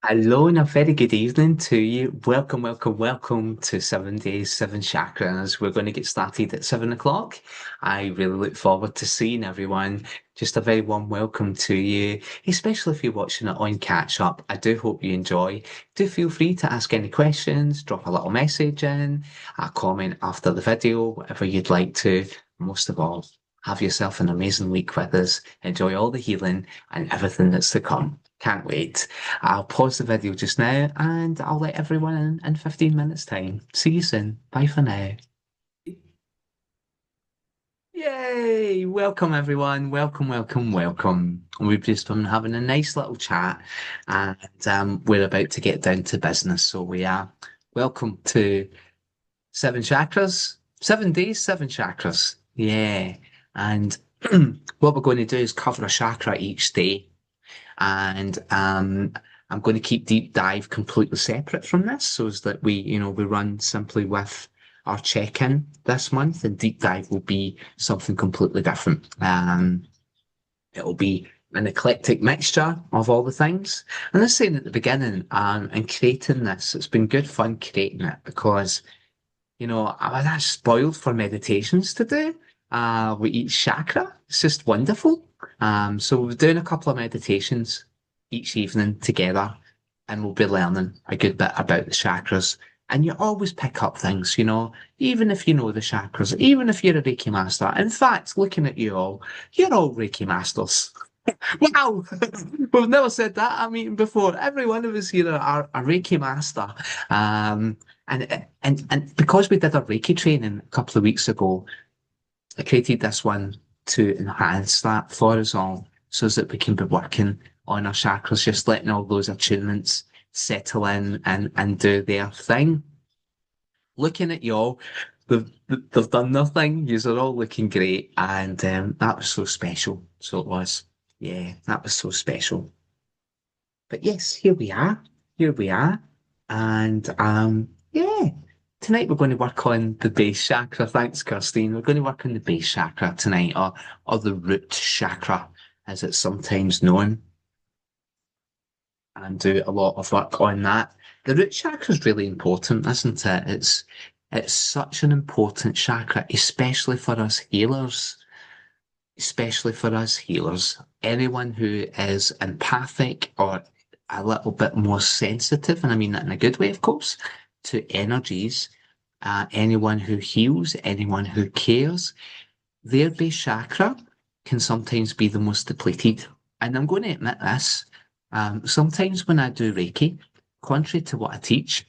Hello and a very good evening to you. Welcome, welcome, welcome to 7 Days, 7 Chakras. We're going to get started at 7 o'clock. I really look forward to seeing everyone. Just a very warm welcome to you, especially if you're watching it on catch up. I do hope you enjoy. Do feel free to ask any questions, drop a little message in, a comment after the video, whatever you'd like to. Most of all, have yourself an amazing week with us. Enjoy all the healing and everything that's to come. Can't wait. I'll pause the video just now and I'll let everyone in 15 minutes time. See you soon. Bye for now. Yay! Welcome everyone. Welcome, welcome, welcome. We've just been having a nice little chat and we're about to get down to business. So we are. Welcome to 7 Chakras. 7 days, 7 chakras. Yeah. And what we're going to do is cover a chakra each day. And I'm going to keep deep dive completely separate from this so as that we run simply with our check-in this month, and deep dive will be something completely different. It'll be an eclectic mixture of all the things. And I was saying at the beginning, in creating this, it's been good fun creating it because, I was spoiled for meditations to do with each chakra. It's just wonderful. So we're doing a couple of meditations each evening together, and we'll be learning a good bit about the chakras. And you always pick up things, even if you know the chakras, even if you're a Reiki master. In fact, looking at you all, you're all Reiki masters. Wow! We've never said that at a meeting before. Every one of us here are a Reiki master. And because we did a Reiki training a couple of weeks ago, I created this one to enhance that for us all so that we can be working on our chakras, just letting all those attunements settle in and do their thing. Looking at y'all, they've done their thing. You're all looking great. And that was so special. So it was. Yeah, that was so special. But yes, here we are. Here we are. And yeah, tonight we're going to work on the base chakra. Thanks, Kirstine. We're going to work on the base chakra tonight, or the root chakra, as it's sometimes known, and do a lot of work on that. The root chakra is really important, isn't it? It's such an important chakra, especially for us healers. Especially for us healers, anyone who is empathic or a little bit more sensitive, and I mean that in a good way, of course, to energies, anyone who heals, anyone who cares, their base chakra can sometimes be the most depleted. And I'm going to admit this. Sometimes when I do Reiki, contrary to what I teach,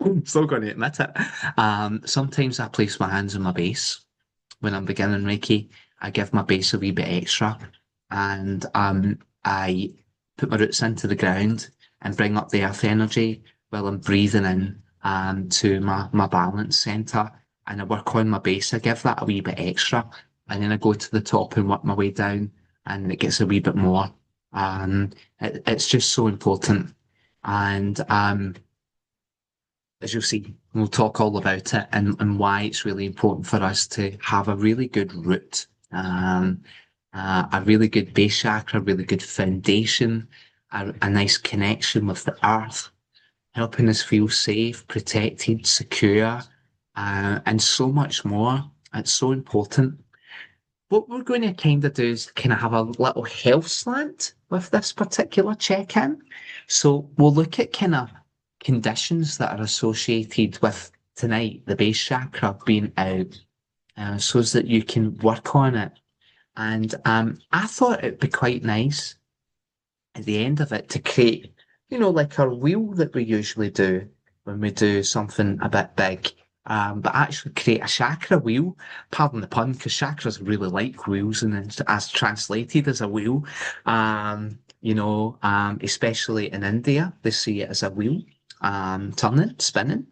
I'm still going to admit it. Sometimes I place my hands on my base when I'm beginning Reiki. I give my base a wee bit extra, and I put my roots into the ground and bring up the earth energy while I'm breathing in to my balance center, and I work on my base. I give that a wee bit extra, and then I go to the top and work my way down, and it gets a wee bit more. It's just so important, and as you'll see, we'll talk all about it and why it's really important for us to have a really good root, a really good base chakra, a really good foundation, a nice connection with the earth, helping us feel safe, protected, secure, and so much more. It's so important. What we're going to kind of do is kind of have a little health slant with this particular check-in. So we'll look at kind of conditions that are associated with tonight, the base chakra being out, so that you can work on it. And I thought it'd be quite nice at the end of it to create, like our wheel that we usually do when we do something a bit big. But actually create a chakra wheel, pardon the pun, because chakras really like wheels and it's as translated as a wheel. Especially in India, they see it as a wheel, turning, spinning,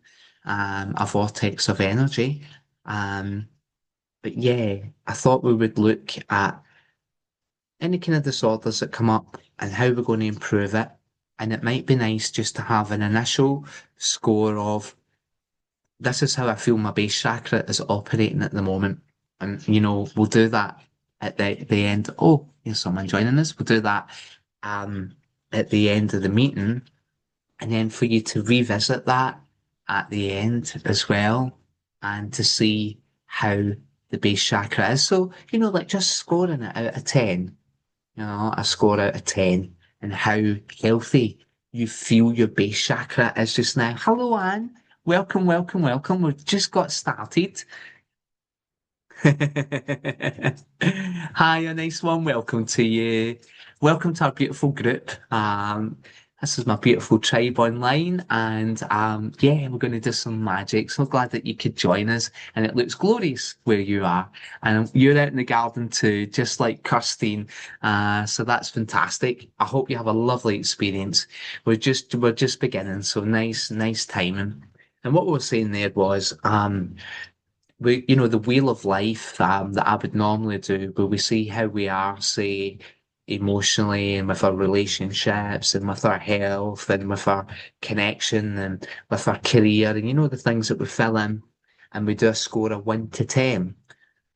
a vortex of energy. But yeah, I thought we would look at any kind of disorders that come up and how we're going to improve it. And it might be nice just to have an initial score of this is how I feel my base chakra is operating at the moment. And, we'll do that at the end. Oh, here's someone joining us. We'll do that at the end of the meeting. and then for you to revisit that at the end as well, and to see how the base chakra is. So, like just scoring it out of 10, a score out of 10, and how healthy you feel your base chakra is just now. Hello, Anne. Welcome, welcome, welcome. We've just got started. Hi, a nice one. Welcome to you. Welcome to our beautiful group. This is my beautiful tribe online, and yeah, we're going to do some magic. So glad that you could join us, and it looks glorious where you are, and you're out in the garden too, just like Kirstine. So that's fantastic. I hope you have a lovely experience. We're just beginning, so nice timing. And what we were saying there was, the wheel of life that I would normally do, where we see how we are, say, emotionally and with our relationships and with our health and with our connection and with our career and the things that we fill in, and we do a score of 1 to 10.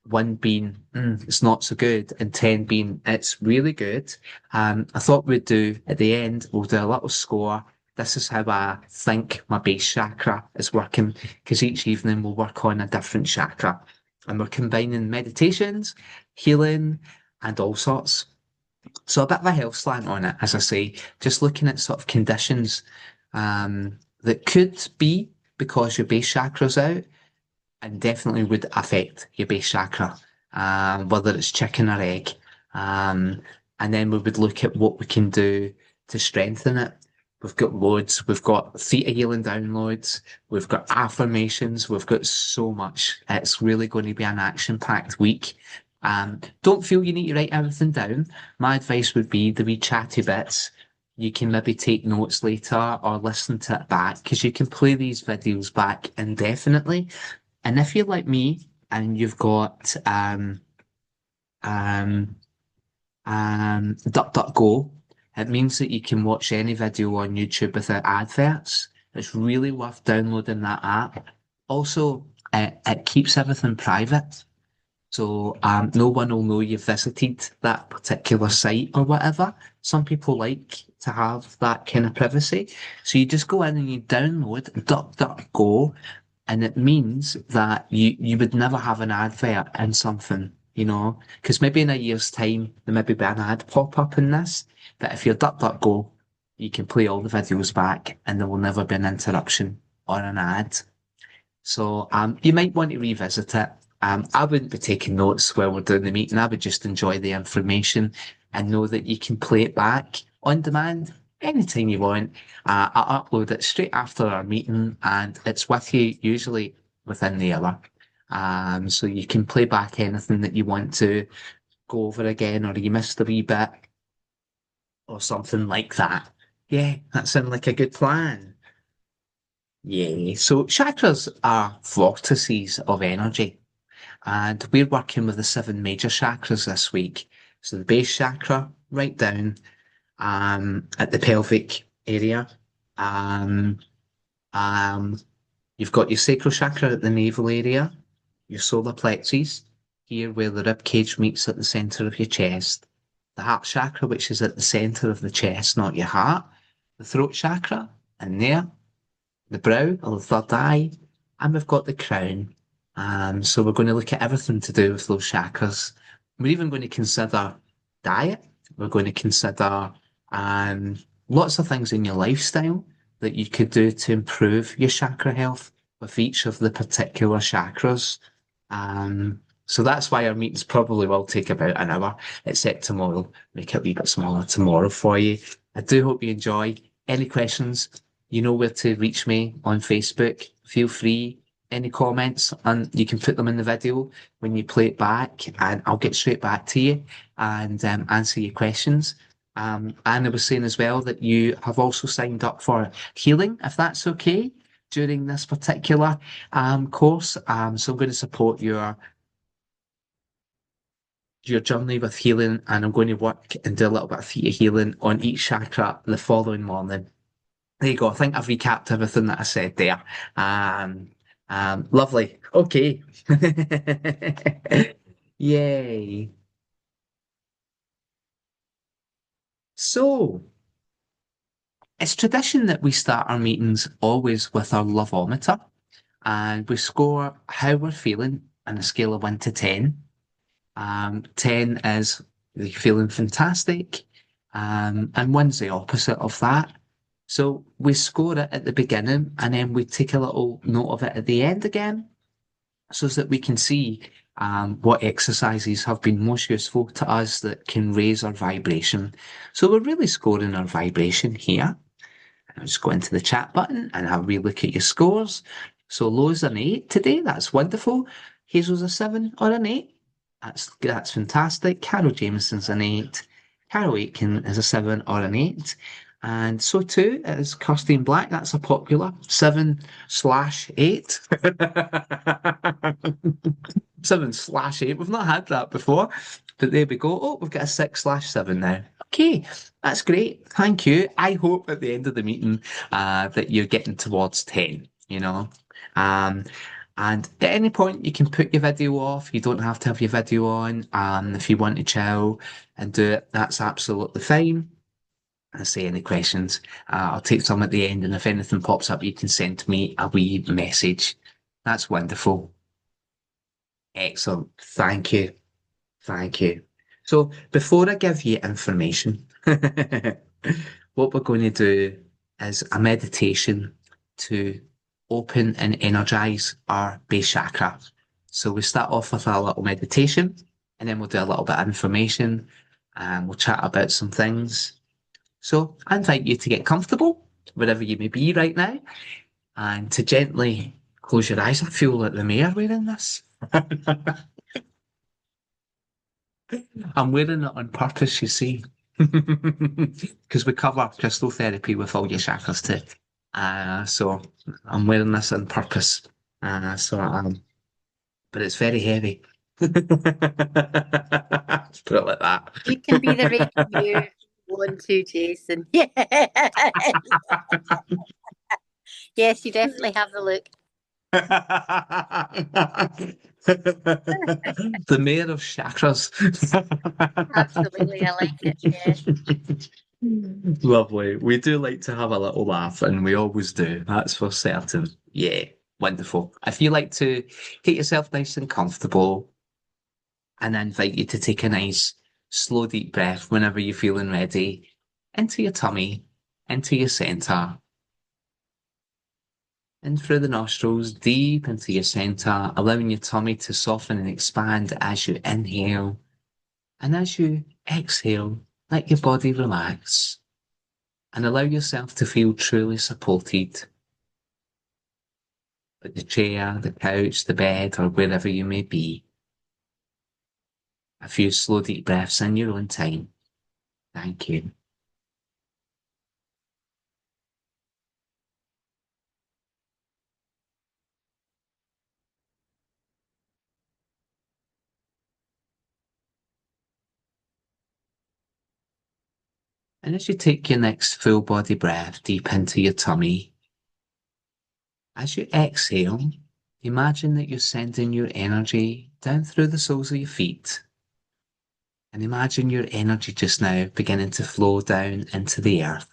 One being it's not so good, and 10 being it's really good. I thought we'd do at the end, we'll do a little score. This is how I think my base chakra is working, because each evening we'll work on a different chakra, and we're combining meditations, healing, and all sorts. So a bit of a health slant on it, as I say, just looking at sort of conditions that could be because your base chakra's out, and definitely would affect your base chakra, whether it's chicken or egg. Um, and then we would look at what we can do to strengthen it. We've got loads. We've got theta healing downloads. We've got affirmations. We've got so much. It's really going to be an action-packed week. Don't feel you need to write everything down. My advice would be the wee chatty bits. You can maybe take notes later or listen to it back, because you can play these videos back indefinitely. And if you're like me and you've got um, DuckDuckGo, it means that you can watch any video on YouTube without adverts. It's really worth downloading that app. Also, it keeps everything private. So no one will know you've visited that particular site or whatever. Some people like to have that kind of privacy. So you just go in and you download DuckDuckGo, and it means that you would never have an advert in something, because maybe in a year's time there maybe be an ad pop up in this, but if you're DuckDuckGo, you can play all the videos back and there will never be an interruption or an ad. So you might want to revisit it. I wouldn't be taking notes while we're doing the meeting. I would just enjoy the information and know that you can play it back on demand anytime you want. I upload it straight after our meeting, and it's with you usually within the hour. So you can play back anything that you want to go over again, or you missed a wee bit or something like that. Yeah, that sounds like a good plan. Yeah, so chakras are vortices of energy, and we're working with the 7 major chakras this week. So the base chakra, right down at the pelvic area. Um, um, you've got your sacral chakra at the navel area, your solar plexus, here where the rib cage meets at the center of your chest, the heart chakra, which is at the center of the chest, not your heart, the throat chakra, and there the brow or the third eye, and we've got the crown. So we're going to look at everything to do with those chakras. We're even going to consider diet. We're going to consider um, lots of things in your lifestyle that you could do to improve your chakra health with each of the particular chakras. So that's why our meetings probably will take about an hour, except tomorrow. Make it a wee bit smaller tomorrow for you. I do hope you enjoy. Any questions? You know where to reach me on Facebook. Feel free. Any comments, and you can put them in the video when you play it back, and I'll get straight back to you and answer your questions. And I was saying as well that you have also signed up for healing, if that's okay, during this particular course. So I'm going to support your journey with healing, and I'm going to work and do a little bit of theta healing on each chakra the following morning. There you go. I think I've recapped everything that I said there. Um, Lovely. Okay. Yay. So, It's tradition that we start our meetings always with our loveometer and we score how we're feeling on a scale of 1 to 10. 10 is you're feeling fantastic, and 1's the opposite of that. So we score it at the beginning and then we take a little note of it at the end again so that we can see what exercises have been most useful to us that can raise our vibration. So we're really scoring our vibration here. I'll just go into the chat button and have a wee look at your scores. So Lo's an 8 today. That's wonderful. Hazel's a 7 or an 8. That's fantastic. Carol Jameson's an 8. Carol Aitken is a 7 or an 8. And so too is Kirstine Black. That's a popular 7/8. 7/8. We've not had that before, but there we go. Oh, we've got a 6/7 now. Okay, that's great. Thank you. I hope at the end of the meeting that you're getting towards 10, you know. Um, and at any point, you can put your video off. You don't have to have your video on. If you want to chill and do it, that's absolutely fine. And say any questions. I'll take some at the end, and if anything pops up, you can send me a wee message. That's wonderful. Excellent. Thank you. Thank you. So before I give you information, what we're going to do is a meditation to open and energize our base chakra. So we start off with a little meditation and then we'll do a little bit of information and we'll chat about some things. So I invite you to get comfortable wherever you may be right now and to gently close your eyes. I feel like the mayor wearing this. I'm wearing it on purpose, you see, because we cover crystal therapy with all your chakras too. So I'm wearing this on purpose. But it's very heavy. Let's put it like that. You can be the rain you want to, Jason. Yeah. Yes, you definitely have the look. The mayor of chakras. Absolutely, I like it. Yeah. Lovely. We do like to have a little laugh, and we always do. That's for certain. Yeah, wonderful. If you like to get yourself nice and comfortable, and I invite you to take a nice, slow, deep breath whenever you're feeling ready into your tummy, into your center, in through the nostrils, deep into your center, allowing your tummy to soften and expand as you inhale. And as you exhale, let your body relax and allow yourself to feel truly supported. At the chair, the couch, the bed, or wherever you may be. A few slow, deep breaths in your own time. Thank you. And as you take your next full body breath deep into your tummy, as you exhale, imagine that you're sending your energy down through the soles of your feet. And imagine your energy just now beginning to flow down into the earth.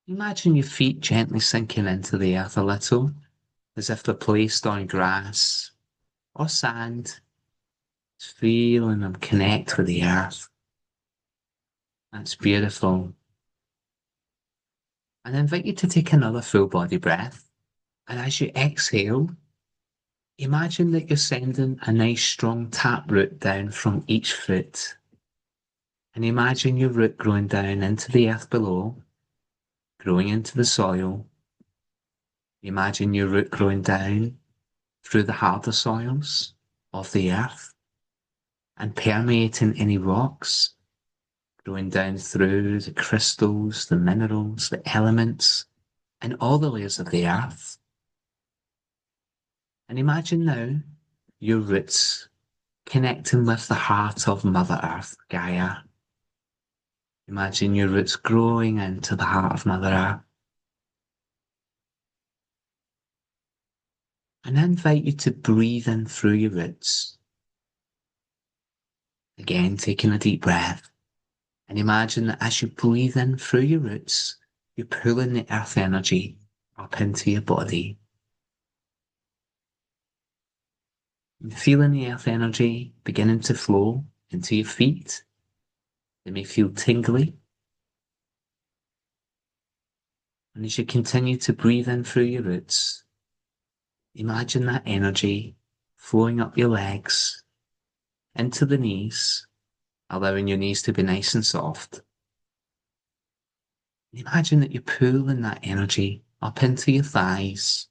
Imagine your feet gently sinking into the earth a little, as if they're placed on grass or sand. Just feeling them connect with the earth. That's beautiful. And I invite you to take another full body breath. And as you exhale, imagine that you're sending a nice strong tap root down from each foot. And imagine your root growing down into the earth below, growing into the soil. Imagine your root growing down through the harder soils of the earth and permeating any rocks, growing down through the crystals, the minerals, the elements, and all the layers of the earth. And imagine now your roots connecting with the heart of Mother Earth, Gaia. Imagine your roots growing into the heart of Mother Earth. And I invite you to breathe in through your roots. Again, taking a deep breath. And imagine that as you breathe in through your roots, you're pulling the earth energy up into your body. And feeling the earth energy beginning to flow into your feet. They may feel tingly. And as you continue to breathe in through your roots, imagine that energy flowing up your legs, into the knees, allowing your knees to be nice and soft. Imagine that you're pulling that energy up into your thighs,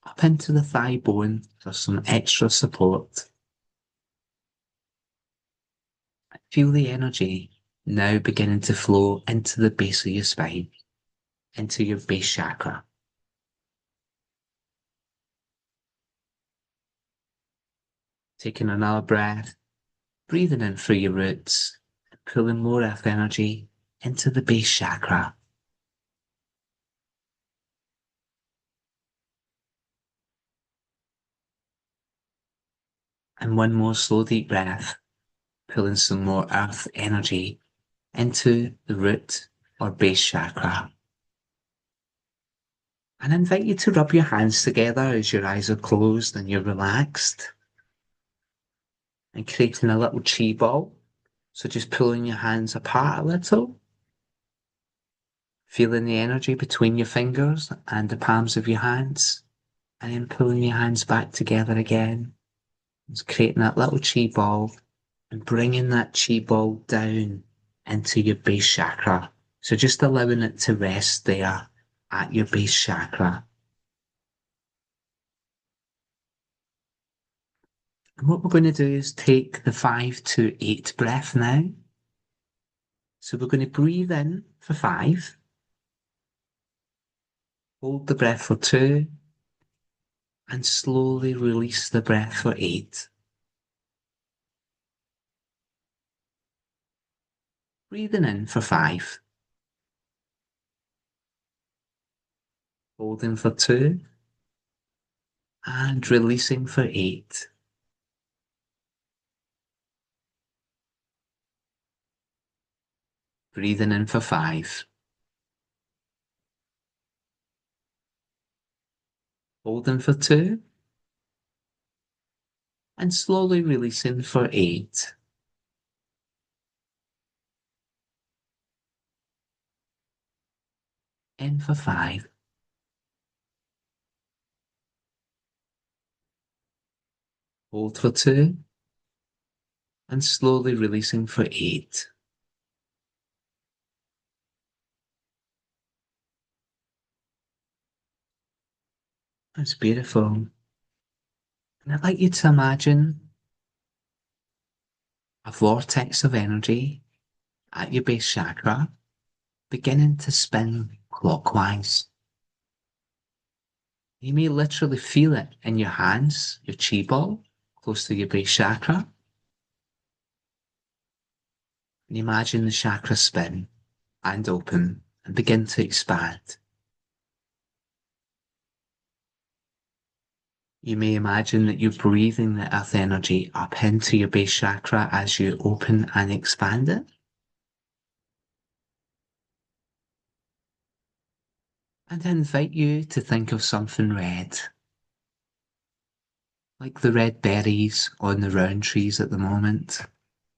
up into the thigh bone for some extra support. Feel the energy now beginning to flow into the base of your spine, into your base chakra. Taking another breath, breathing in through your roots, pulling more earth energy into the base chakra. And one more slow deep breath, pulling some more earth energy into the root or base chakra. And I invite you to rub your hands together as your eyes are closed and you're relaxed. And creating a little chi ball. So just pulling your hands apart a little. Feeling the energy between your fingers and the palms of your hands. And then pulling your hands back together again. Just creating that little chi ball and bringing that chi ball down into your base chakra. So just allowing it to rest there at your base chakra. And what we're going to do is take the 5 to 8 breath now. So we're going to breathe in for 5. Hold the breath for 2. And slowly release the breath for 8. Breathing in for 5. Holding for 2. And releasing for 8. Breathing in for 5. Holding for 2. And slowly releasing for 8. In for 5. Hold for 2. And slowly releasing for 8. That's beautiful. And I'd like you to imagine a vortex of energy at your base chakra beginning to spin clockwise. You may literally feel it in your hands, your chi ball, close to your base chakra. And imagine the chakra spin and open and begin to expand. You may imagine that you're breathing the earth energy up into your base chakra as you open and expand it. And I invite you to think of something red, like the red berries on the round trees at the moment.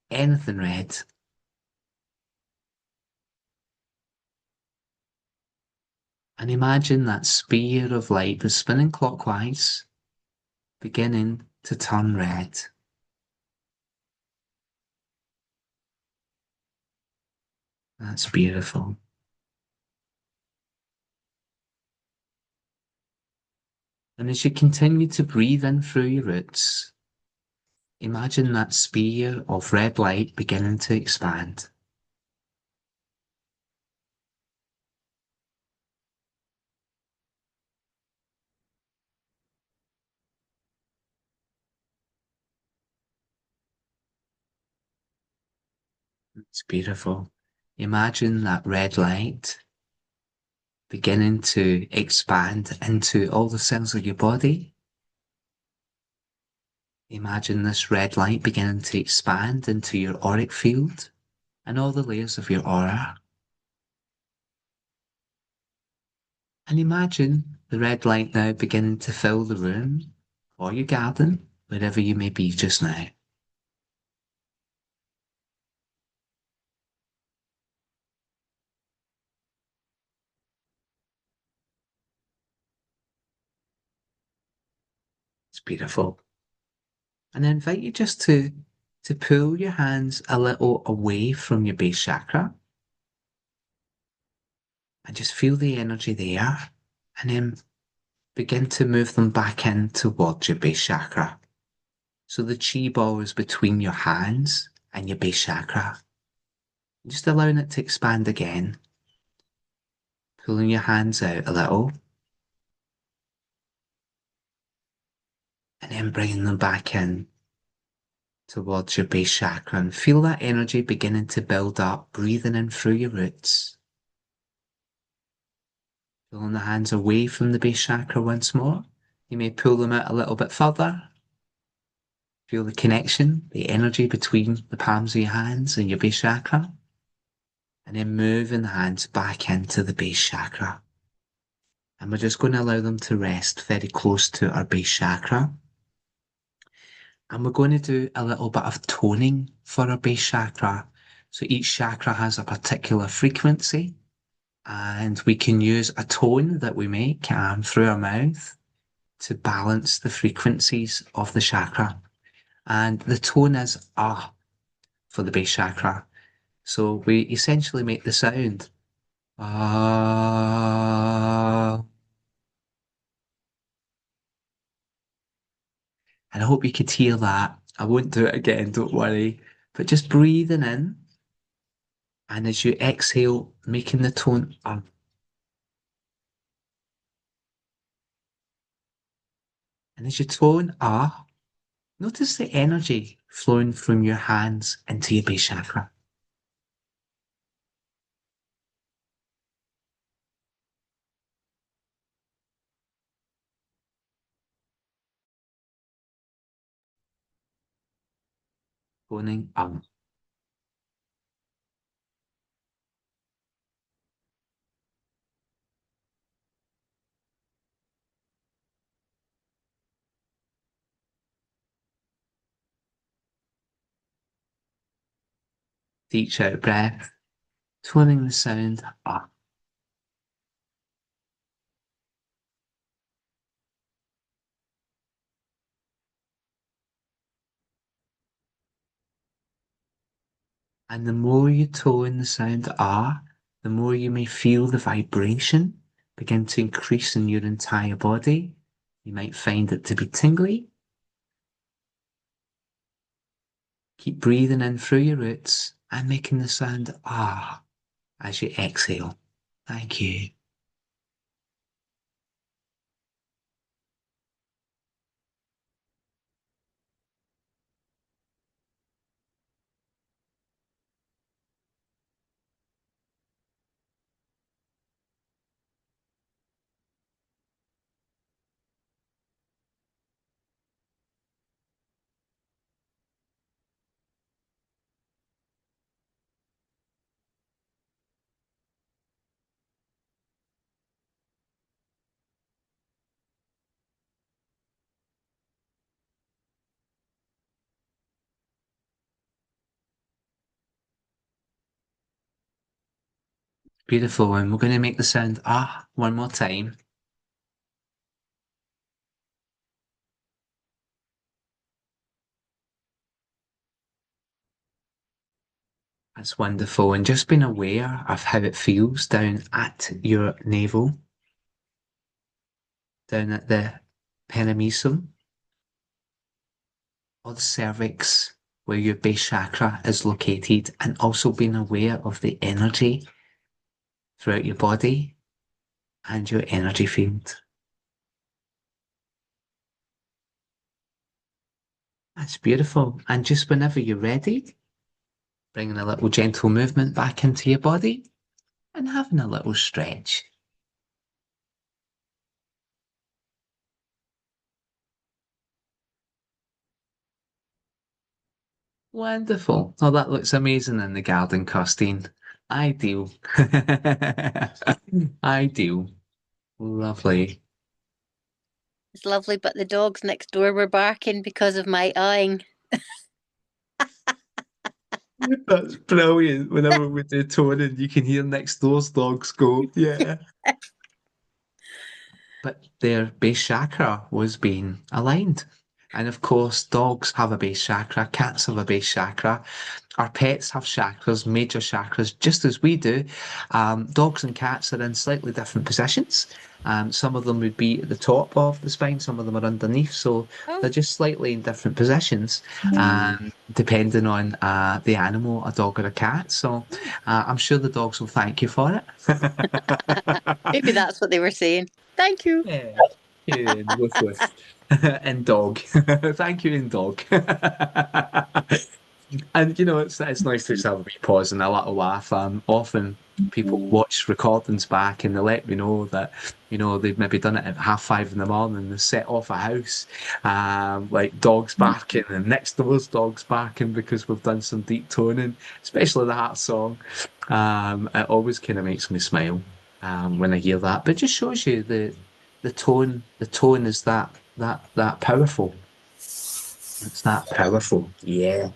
Anything red. And imagine that spear of light is spinning clockwise, beginning to turn red. That's beautiful. And as you continue to breathe in through your roots, imagine that spear of red light beginning to expand. It's beautiful. Imagine that red light beginning to expand into all the cells of your body. Imagine this red light beginning to expand into your auric field, and all the layers of your aura. And imagine the red light now beginning to fill the room or your garden, wherever you may be just now. It's beautiful. And I invite you just to pull your hands a little away from your base chakra and just feel the energy there. And then begin to move them back in towards your base chakra. So the chi ball is between your hands and your base chakra. Just allowing it to expand again. Pulling your hands out a little. And then bringing them back in towards your base chakra. And feel that energy beginning to build up, breathing in through your roots. Pulling the hands away from the base chakra once more. You may pull them out a little bit further. Feel the connection, the energy between the palms of your hands and your base chakra. And then moving the hands back into the base chakra. And we're just going to allow them to rest very close to our base chakra. And we're going to do a little bit of toning for our base chakra. So each chakra has a particular frequency, and we can use a tone that we make through our mouth to balance the frequencies of the chakra. And the tone is ah for the base chakra. So we essentially make the sound ah. And I hope you could hear that. I won't do it again, don't worry. But just breathing in, and as you exhale, making the tone ah. And as you tone ah, notice the energy flowing from your hands into your base chakra. Toning ah. Deep out breath, toning the sound ah. And the more you tone the sound ah, the more you may feel the vibration begin to increase in your entire body. You might find it to be tingly. Keep breathing in through your roots and making the sound ah as you exhale. Thank you. Beautiful. And we're going to make the sound ah one more time. That's wonderful. And just being aware of how it feels down at your navel, down at the perimesum or the cervix, where your base chakra is located, and also being aware of the energy throughout your body and your energy field. That's beautiful. And just whenever you're ready, bringing a little gentle movement back into your body and having a little stretch. Wonderful. Oh, that looks amazing in the garden, Costine. Ideal. Ideal. Lovely. It's lovely, but the dogs next door were barking because of my eyeing. That's brilliant. Whenever we do touring, you can hear next door's dogs go, yeah. But their base chakra was being aligned. And of course, dogs have a base chakra, cats have a base chakra. Our pets have chakras, major chakras, just as we do. Dogs and cats are in slightly different positions. Some of them would be at the top of the spine, some of them are underneath. So Oh, they're just slightly in different positions, depending on the animal, a dog or a cat. So I'm sure the dogs will thank you for it. maybe that's what they were saying. Thank you. Yeah. Yeah, woof woof. And dog. Thank you, and dog. And it's nice to just have a wee pause and a little laugh. Often people watch recordings back and they let me know that, they've maybe done it at 5:30 in the morning. They set off a house, like dogs barking and next door's dogs barking because we've done some deep toning, especially the heart song. It always kind of makes me smile when I hear that. But it just shows you the tone is that powerful. It's that powerful. Yeah.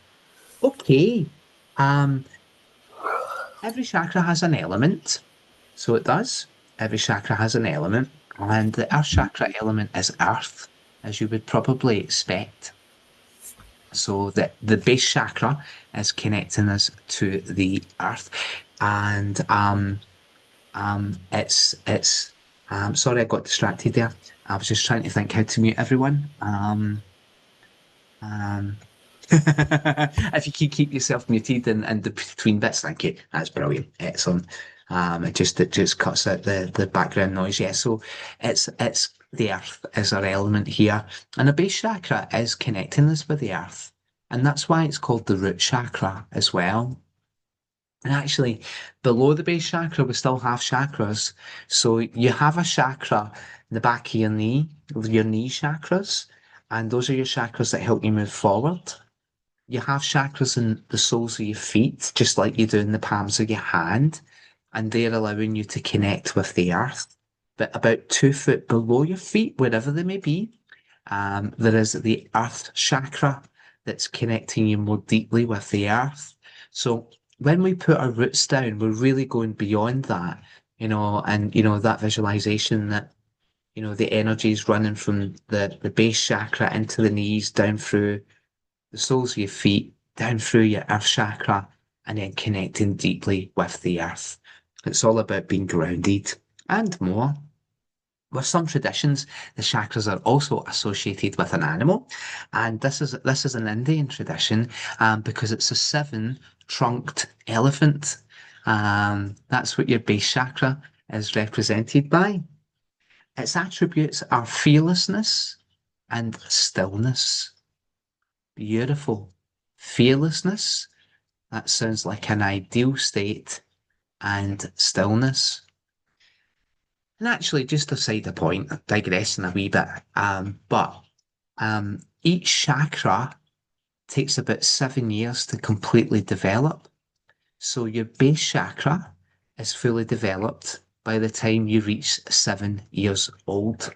Okay. Um, every chakra has an element. So it does. Every chakra has an element. And the earth chakra element is earth, as you would probably expect. So the base chakra is connecting us to the earth. And it's sorry I got distracted there. I was just trying to think how to mute everyone. Um, if you can keep yourself muted and the between bits, thank you. That's brilliant. Excellent. It just cuts out the background noise. Yeah, so it's the earth is our element here. And the base chakra is connecting us with the earth. And that's why it's called the root chakra as well. And actually, below the base chakra, we still have chakras. So you have a chakra in the back of your knee chakras, and those are your chakras that help you move forward. You have chakras in the soles of your feet, just like you do in the palms of your hand, and they're allowing you to connect with the earth. But about 2 foot below your feet, wherever they may be, there is the earth chakra that's connecting you more deeply with the earth. So when we put our roots down, we're really going beyond that, and that visualization that the energy is running from the base chakra into the knees, down through the soles of your feet, down through your earth chakra, and then connecting deeply with the earth. It's all about being grounded and more. With some traditions, the chakras are also associated with an animal, and this is an Indian tradition because it's a seven-trunked elephant. That's what your base chakra is represented by. Its attributes are fearlessness and stillness. Beautiful. Fearlessness, that sounds like an ideal state, and stillness. And actually, just to cite a point, digressing a wee bit, but each chakra takes about 7 years to completely develop. So your base chakra is fully developed by the time you reach 7 years old.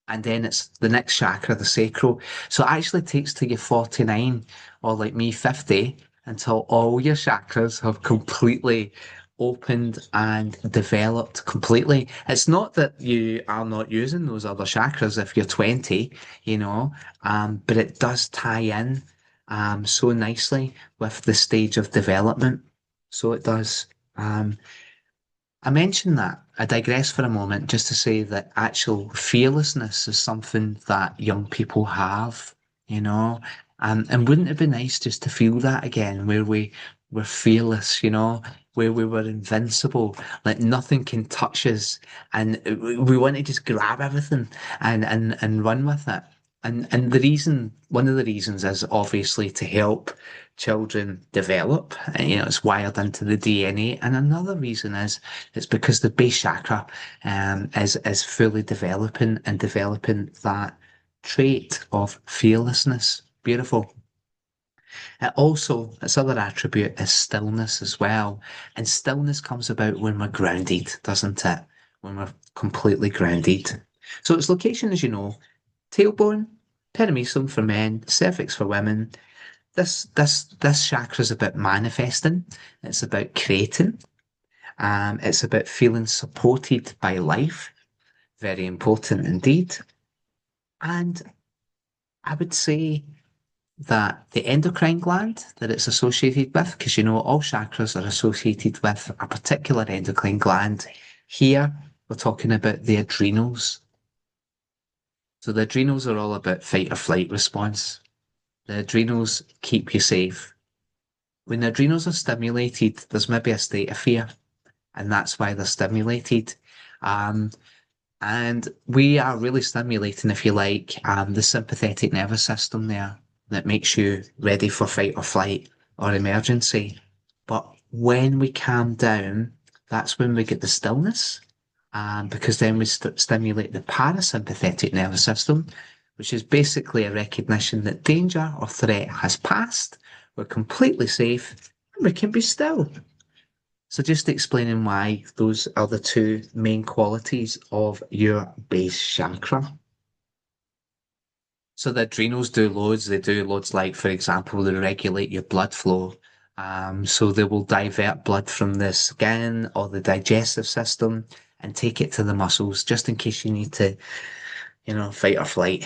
And then it's the next chakra, the sacral. So it actually takes till you're 49 or like me, 50 until all your chakras have completely opened and developed completely. It's not that you are not using those other chakras if you're 20, but it does tie in so nicely with the stage of development. So it does. I mentioned that. I digress for a moment just to say that actual fearlessness is something that young people have, you know, and wouldn't it be nice just to feel that again, where we were fearless, where we were invincible, like nothing can touch us, and we want to just grab everything and run with it. And one of the reasons is obviously to help children develop. And, it's wired into the DNA. And another reason is it's because the base chakra is fully developing and developing that trait of fearlessness. Beautiful. It also, its other attribute is stillness as well. And stillness comes about when we're grounded, doesn't it? When we're completely grounded. So its location, as you know, tailbone, perimeson for men, cervix for women. This chakra is about manifesting. It's about creating. It's about feeling supported by life. Very important indeed. And I would say that the endocrine gland that it's associated with, because you know all chakras are associated with a particular endocrine gland. Here, we're talking about the adrenals. So the adrenals are all about fight or flight response. The adrenals keep you safe. When the adrenals are stimulated, there's maybe a state of fear, and that's why they're stimulated. Um, and we are really stimulating, if you like, the sympathetic nervous system there that makes you ready for fight or flight or emergency. But when we calm down, that's when we get the stillness, because then we stimulate the parasympathetic nervous system, which is basically a recognition that danger or threat has passed. We're completely safe and we can be still. So just explaining why those are the two main qualities of your base chakra. So the adrenals do loads. They do loads like, for example, they regulate your blood flow. So they will divert blood from the skin or the digestive system and take it to the muscles just in case you need to, fight or flight.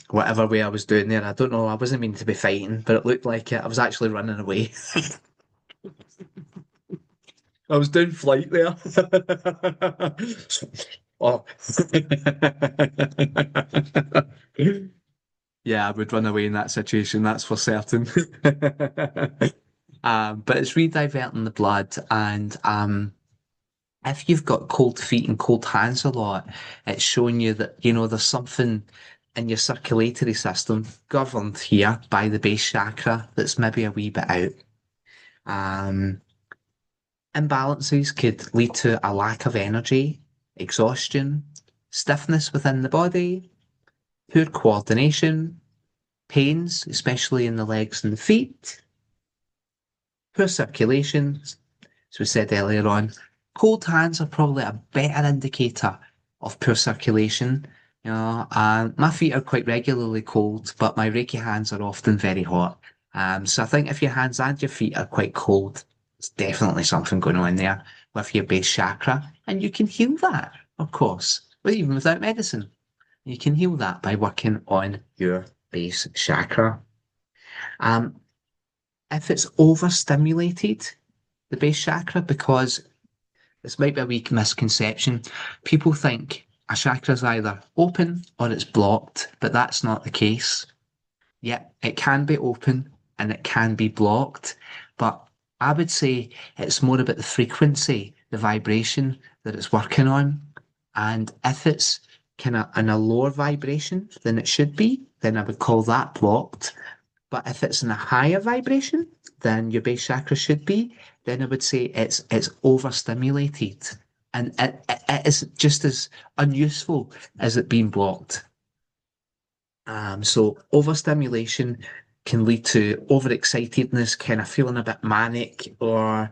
Whatever way I was doing there, I don't know. I wasn't meaning to be fighting, but it looked like it. I was actually running away. I was doing flight there. Oh. Yeah, I would run away in that situation, that's for certain. But it's rediverting the blood, and if you've got cold feet and cold hands a lot, it's showing you that, there's something in your circulatory system governed here by the base chakra that's maybe a wee bit out. Um, Imbalances could lead to a lack of energy, exhaustion, stiffness within the body, poor coordination, pains, especially in the legs and the feet, poor circulation, as we said earlier on. Cold hands are probably a better indicator of poor circulation. My feet are quite regularly cold, but my Reiki hands are often very hot. So I think if your hands and your feet are quite cold, it's definitely something going on there with your base chakra. And you can heal that, of course, but even without medicine. You can heal that by working on your base chakra. Um, if it's overstimulated, the base chakra, because this might be a weak misconception, people think a chakra is either open or it's blocked, but that's not the case. Yeah, it can be open and it can be blocked, but I would say it's more about the frequency, the vibration that it's working on. And if it's kind of in a lower vibration than it should be, then I would call that blocked. But if it's in a higher vibration than your base chakra should be, then I would say it's overstimulated. And it is just as unuseful as it being blocked. So overstimulation can lead to overexcitedness, kind of feeling a bit manic, or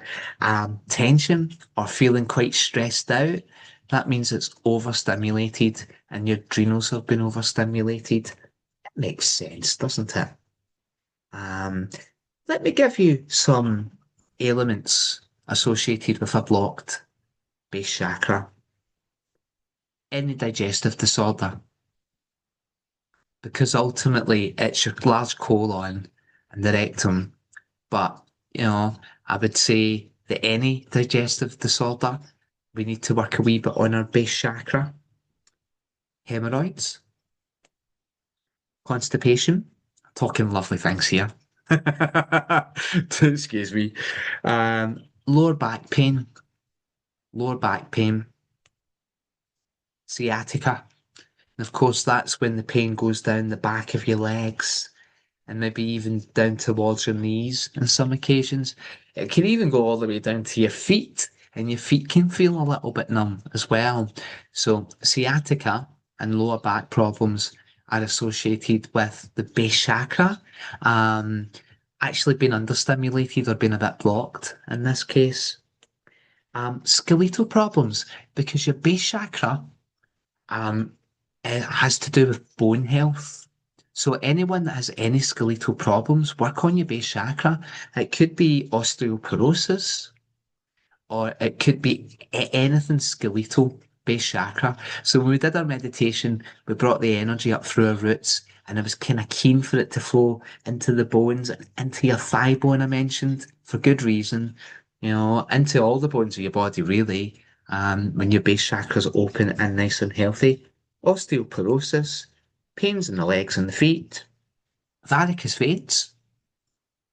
tension, or feeling quite stressed out. That means it's overstimulated and your adrenals have been overstimulated. It makes sense, doesn't it? Um, Let me give you some elements associated with a blocked base chakra. Any digestive disorder, because ultimately it's your large colon and the rectum. But, I would say that any digestive disorder, we need to work a wee bit on our base chakra. Hemorrhoids, constipation, talking lovely things here. Excuse me. Lower back pain, lower back pain, sciatica. And of course, that's when the pain goes down the back of your legs and maybe even down towards your knees on some occasions. It can even go all the way down to your feet, and your feet can feel a little bit numb as well. So, sciatica and lower back problems are associated with the base chakra um, actually being understimulated or being a bit blocked in this case. Skeletal problems, because your base chakra um, it has to do with bone health. So anyone that has any skeletal problems, work on your base chakra. It could be osteoporosis, or it could be anything skeletal based chakra. So when we did our meditation, we brought the energy up through our roots, and I was kind of keen for it to flow into the bones, and into your thigh bone, I mentioned, for good reason, into all the bones of your body, really, when your base chakra's open and nice and healthy. Osteoporosis, pains in the legs and the feet, varicose veins.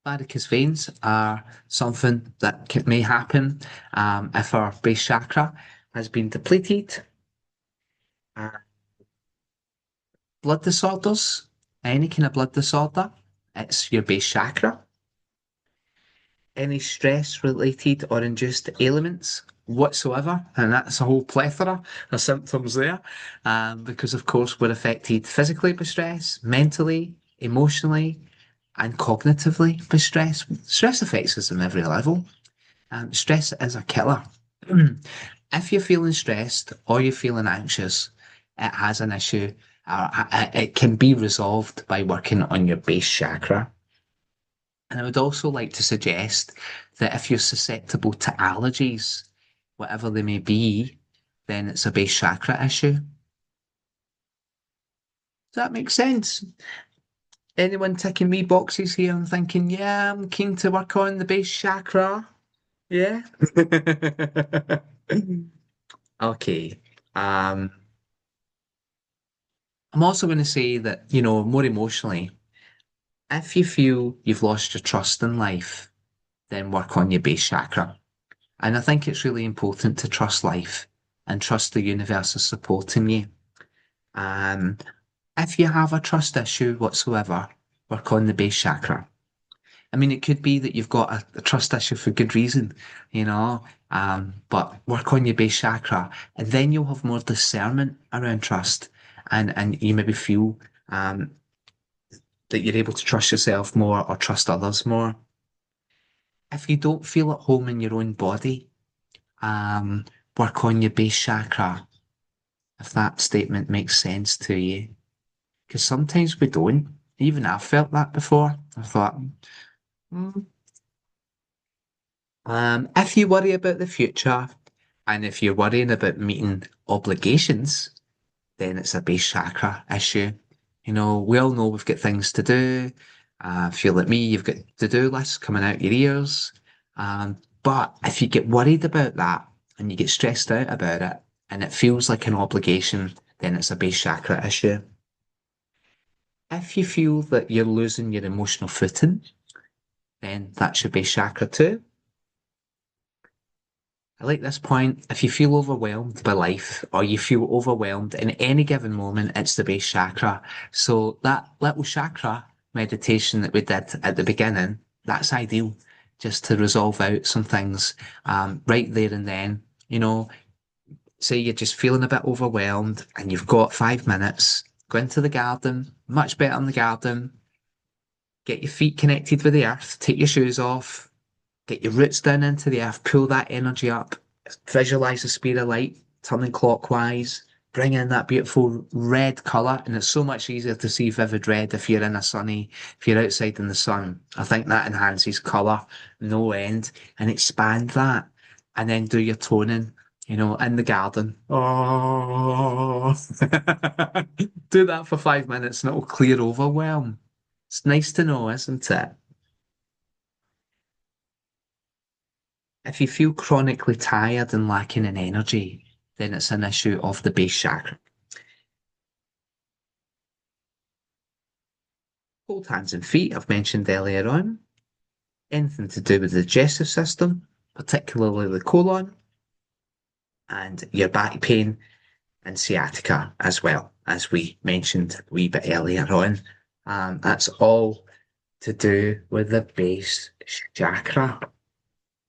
Varicose veins are something that may happen if our base chakra has been depleted. Uh, Blood disorders, any kind of blood disorder, it's your base chakra. Any stress related or induced ailments whatsoever, and that's a whole plethora of symptoms there, because of course we're affected physically by stress, mentally, emotionally, and cognitively by stress. Stress affects us on every level. Stress is a killer. If you're feeling stressed or you're feeling anxious, it has an issue. It can be resolved by working on your base chakra. And I would also like to suggest that if you're susceptible to allergies, whatever they may be, then it's a base chakra issue. Does that make sense? Anyone ticking me boxes here and thinking, yeah, I'm keen to work on the base chakra? Yeah. Okay. Um, I'm also going to say that, more emotionally, if you feel you've lost your trust in life, then work on your base chakra. And I think it's really important to trust life and trust the universe is supporting you. Um, if you have a trust issue whatsoever, work on the base chakra. I mean, it could be that you've got a trust issue for good reason, but work on your base chakra, and then you'll have more discernment around trust, and you maybe feel that you're able to trust yourself more or trust others more. If you don't feel at home in your own body, um, work on your base chakra, if that statement makes sense to you. Because sometimes we don't. Even I've felt that before. I thought, "Hmm." If you worry about the future, and if you're worrying about meeting obligations, then it's a base chakra issue. We all know we've got things to do. If you're like me, you've got to-do lists coming out your ears. But if you get worried about that and you get stressed out about it and it feels like an obligation, then it's a base chakra issue. If you feel that you're losing your emotional footing, then that's your base chakra too. I like this point. If you feel overwhelmed by life or you feel overwhelmed in any given moment, it's the base chakra. So that little chakra meditation that we did at the beginning, that's ideal just to resolve out some things right there and then. Say you're just feeling a bit overwhelmed and you've got 5 minutes, go into the garden, much better in the garden, get your feet connected with the earth, take your shoes off, get your roots down into the earth, pull that energy up, visualize the speed of light turning clockwise, bring in that beautiful red colour. And it's so much easier to see vivid red if you're if you're outside in the sun. I think that enhances colour no end, and expand that. And then do your toning, in the garden. Oh, do that for 5 minutes and it'll clear overwhelm. It's nice to know, isn't it? If you feel chronically tired and lacking in energy, then it's an issue of the base chakra. Cold hands and feet, I've mentioned earlier on. Anything to do with the digestive system, particularly the colon, and your back pain and sciatica as well, as we mentioned a wee bit earlier on. That's all to do with the base chakra.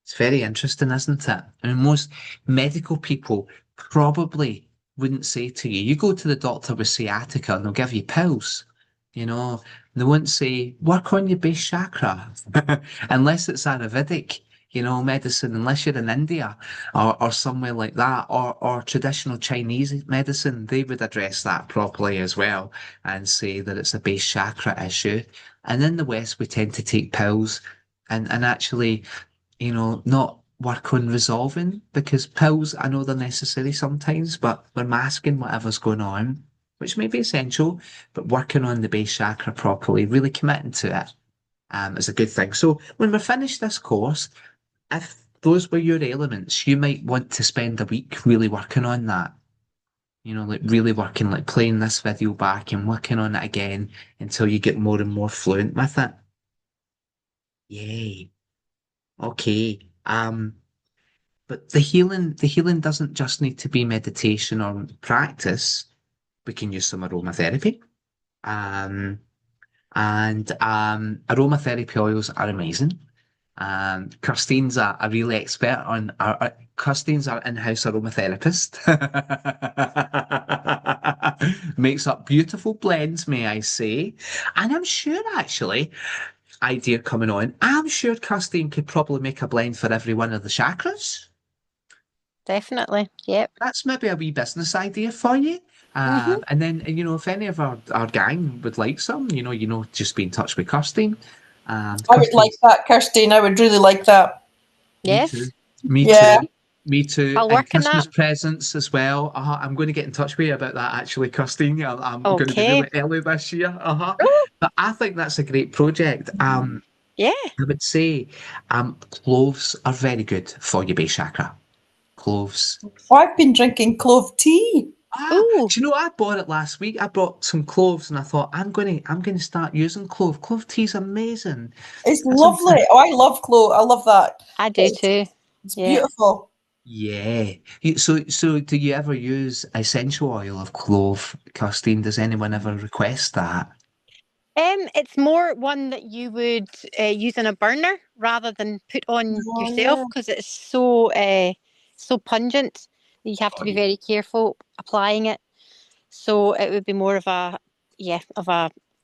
It's very interesting, isn't it? I mean, most medical people probably wouldn't say to you, you go to the doctor with sciatica and they'll give you pills, you know. They wouldn't say, work on your base chakra, unless it's Ayurvedic, medicine, unless you're in India or somewhere like that, or traditional Chinese medicine, they would address that properly as well and say that it's a base chakra issue. And in the West, we tend to take pills and actually not work on resolving because pills, I know they're necessary sometimes, but we're masking whatever's going on, which may be essential, but working on the base chakra properly, really committing to it, is a good thing. So when we're finished this course, if those were your elements, you might want to spend a week really working on that. Like really working, like playing this video back and working on it again until you get more and more fluent with it. Yay. Okay. But the healing doesn't just need to be meditation or practice. We can use some aromatherapy. Um, and aromatherapy oils are amazing. Kirstein's a real expert on Kirstein's our in-house aromatherapist. Makes up beautiful blends, may I say. And I'm sure actually, idea coming on, I'm sure Kirstein could probably make a blend for every one of the chakras. Definitely. Yep. That's maybe a wee business idea for you. Hmm. And then, if any of our gang would like some, just be in touch with Kirsty. I would like Kirsty's, that, Kirsty. I would really like that. me too. Yes. Me Yeah. too. Me too. I'll And work on Christmas that. presents as well. I'm going to get in touch with you about that actually, Kirsty. I'm going to be Okay. really early this year. Oh, But I think that's a great project. yeah. I would say cloves are very good for your base chakra. Cloves. I've been drinking clove tea. Oh, Do you know I bought it last week? I bought some cloves and I thought I'm gonna start using clove. Clove tea's amazing. It's That's lovely. Oh, I love clove. I love that. I do It's, too. it's Yeah. beautiful. yeah. So do you ever use essential oil of clove, Kirstine? Does anyone ever request that? It's more one that you would use in a burner rather than put on Oh, yourself yeah. because it's so pungent. You have Oh to be yeah. very careful applying it. So it would be more of an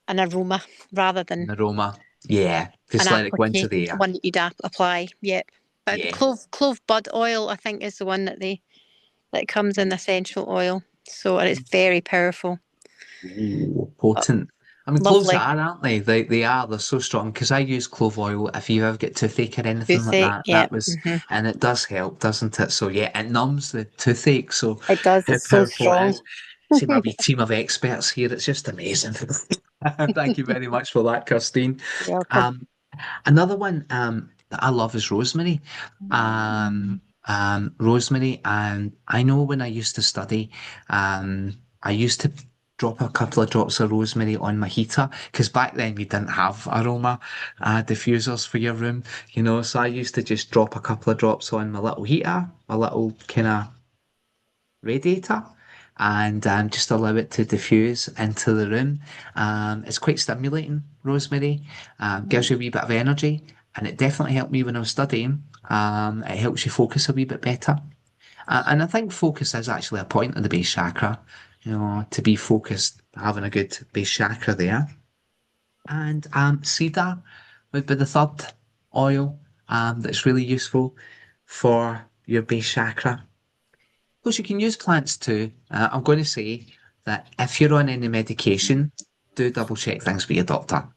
aroma rather than An aroma. Yeah. an Just let it go into applique the air. one that you'd apply. Yep. But the Yeah. clove bud oil, I think, is the one that comes in essential oil. So and it's very powerful. Ooh, Uh, potent. I mean, cloves Lovely. are, aren't they? They are. They're so strong. Because I use clove oil if you ever get toothache or anything like Toothache. that. Yep. That was, Hmm. and it does help, doesn't it? So yeah, it numbs the toothache. So It does. how It's so powerful it strong. is. See my wee team of experts here. It's just amazing. Thank you very much for that, Christine. You're welcome. Um, Another one that I love is rosemary. Rosemary, and I know when I used to study, I used to drop a couple of drops of rosemary on my heater because back then we didn't have aroma diffusers for your room, So I used to just drop a couple of drops on my little heater, my little kind of radiator, and just allow it to diffuse into the room. It's quite stimulating, rosemary. Gives you a wee bit of energy, and it definitely helped me when I was studying. It helps you focus a wee bit better. And I think focus is actually a point of the base chakra, to be focused, having a good base chakra there. And cedar would be the third oil that's really useful for your base chakra. Of course, you can use plants too. I'm going to say that if you're on any medication, do double check things with your doctor.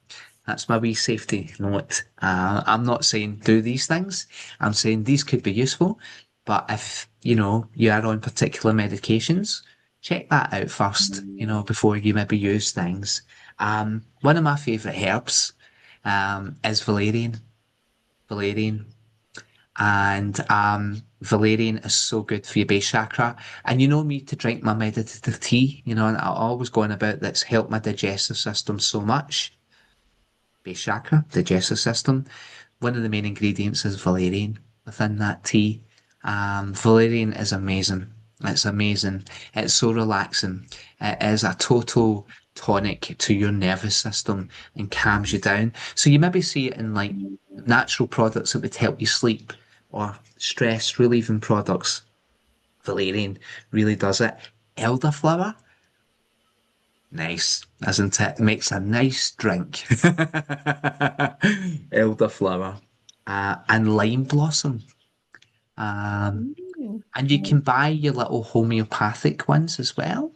That's my wee safety note. I'm not saying do these things. I'm saying these could be useful, but if you are on particular medications, check that out first. Before you maybe use things. One of my favourite herbs is valerian. Valerian and valerian is so good for your base chakra. And you know me to drink my meditative tea, and I always go on about that's helped my digestive system so much. Base chakra, digestive system. One of the main ingredients is valerian within that tea. Valerian is amazing. It's amazing. It's so relaxing. It is a total tonic to your nervous system and calms you down. So you maybe see it in like natural products that would help you sleep or stress relieving products. Valerian really does it. elderflower. Nice, isn't it? Makes a nice drink. Elderflower. And lime blossom. Um, Mm. and you can buy your little homeopathic ones as well,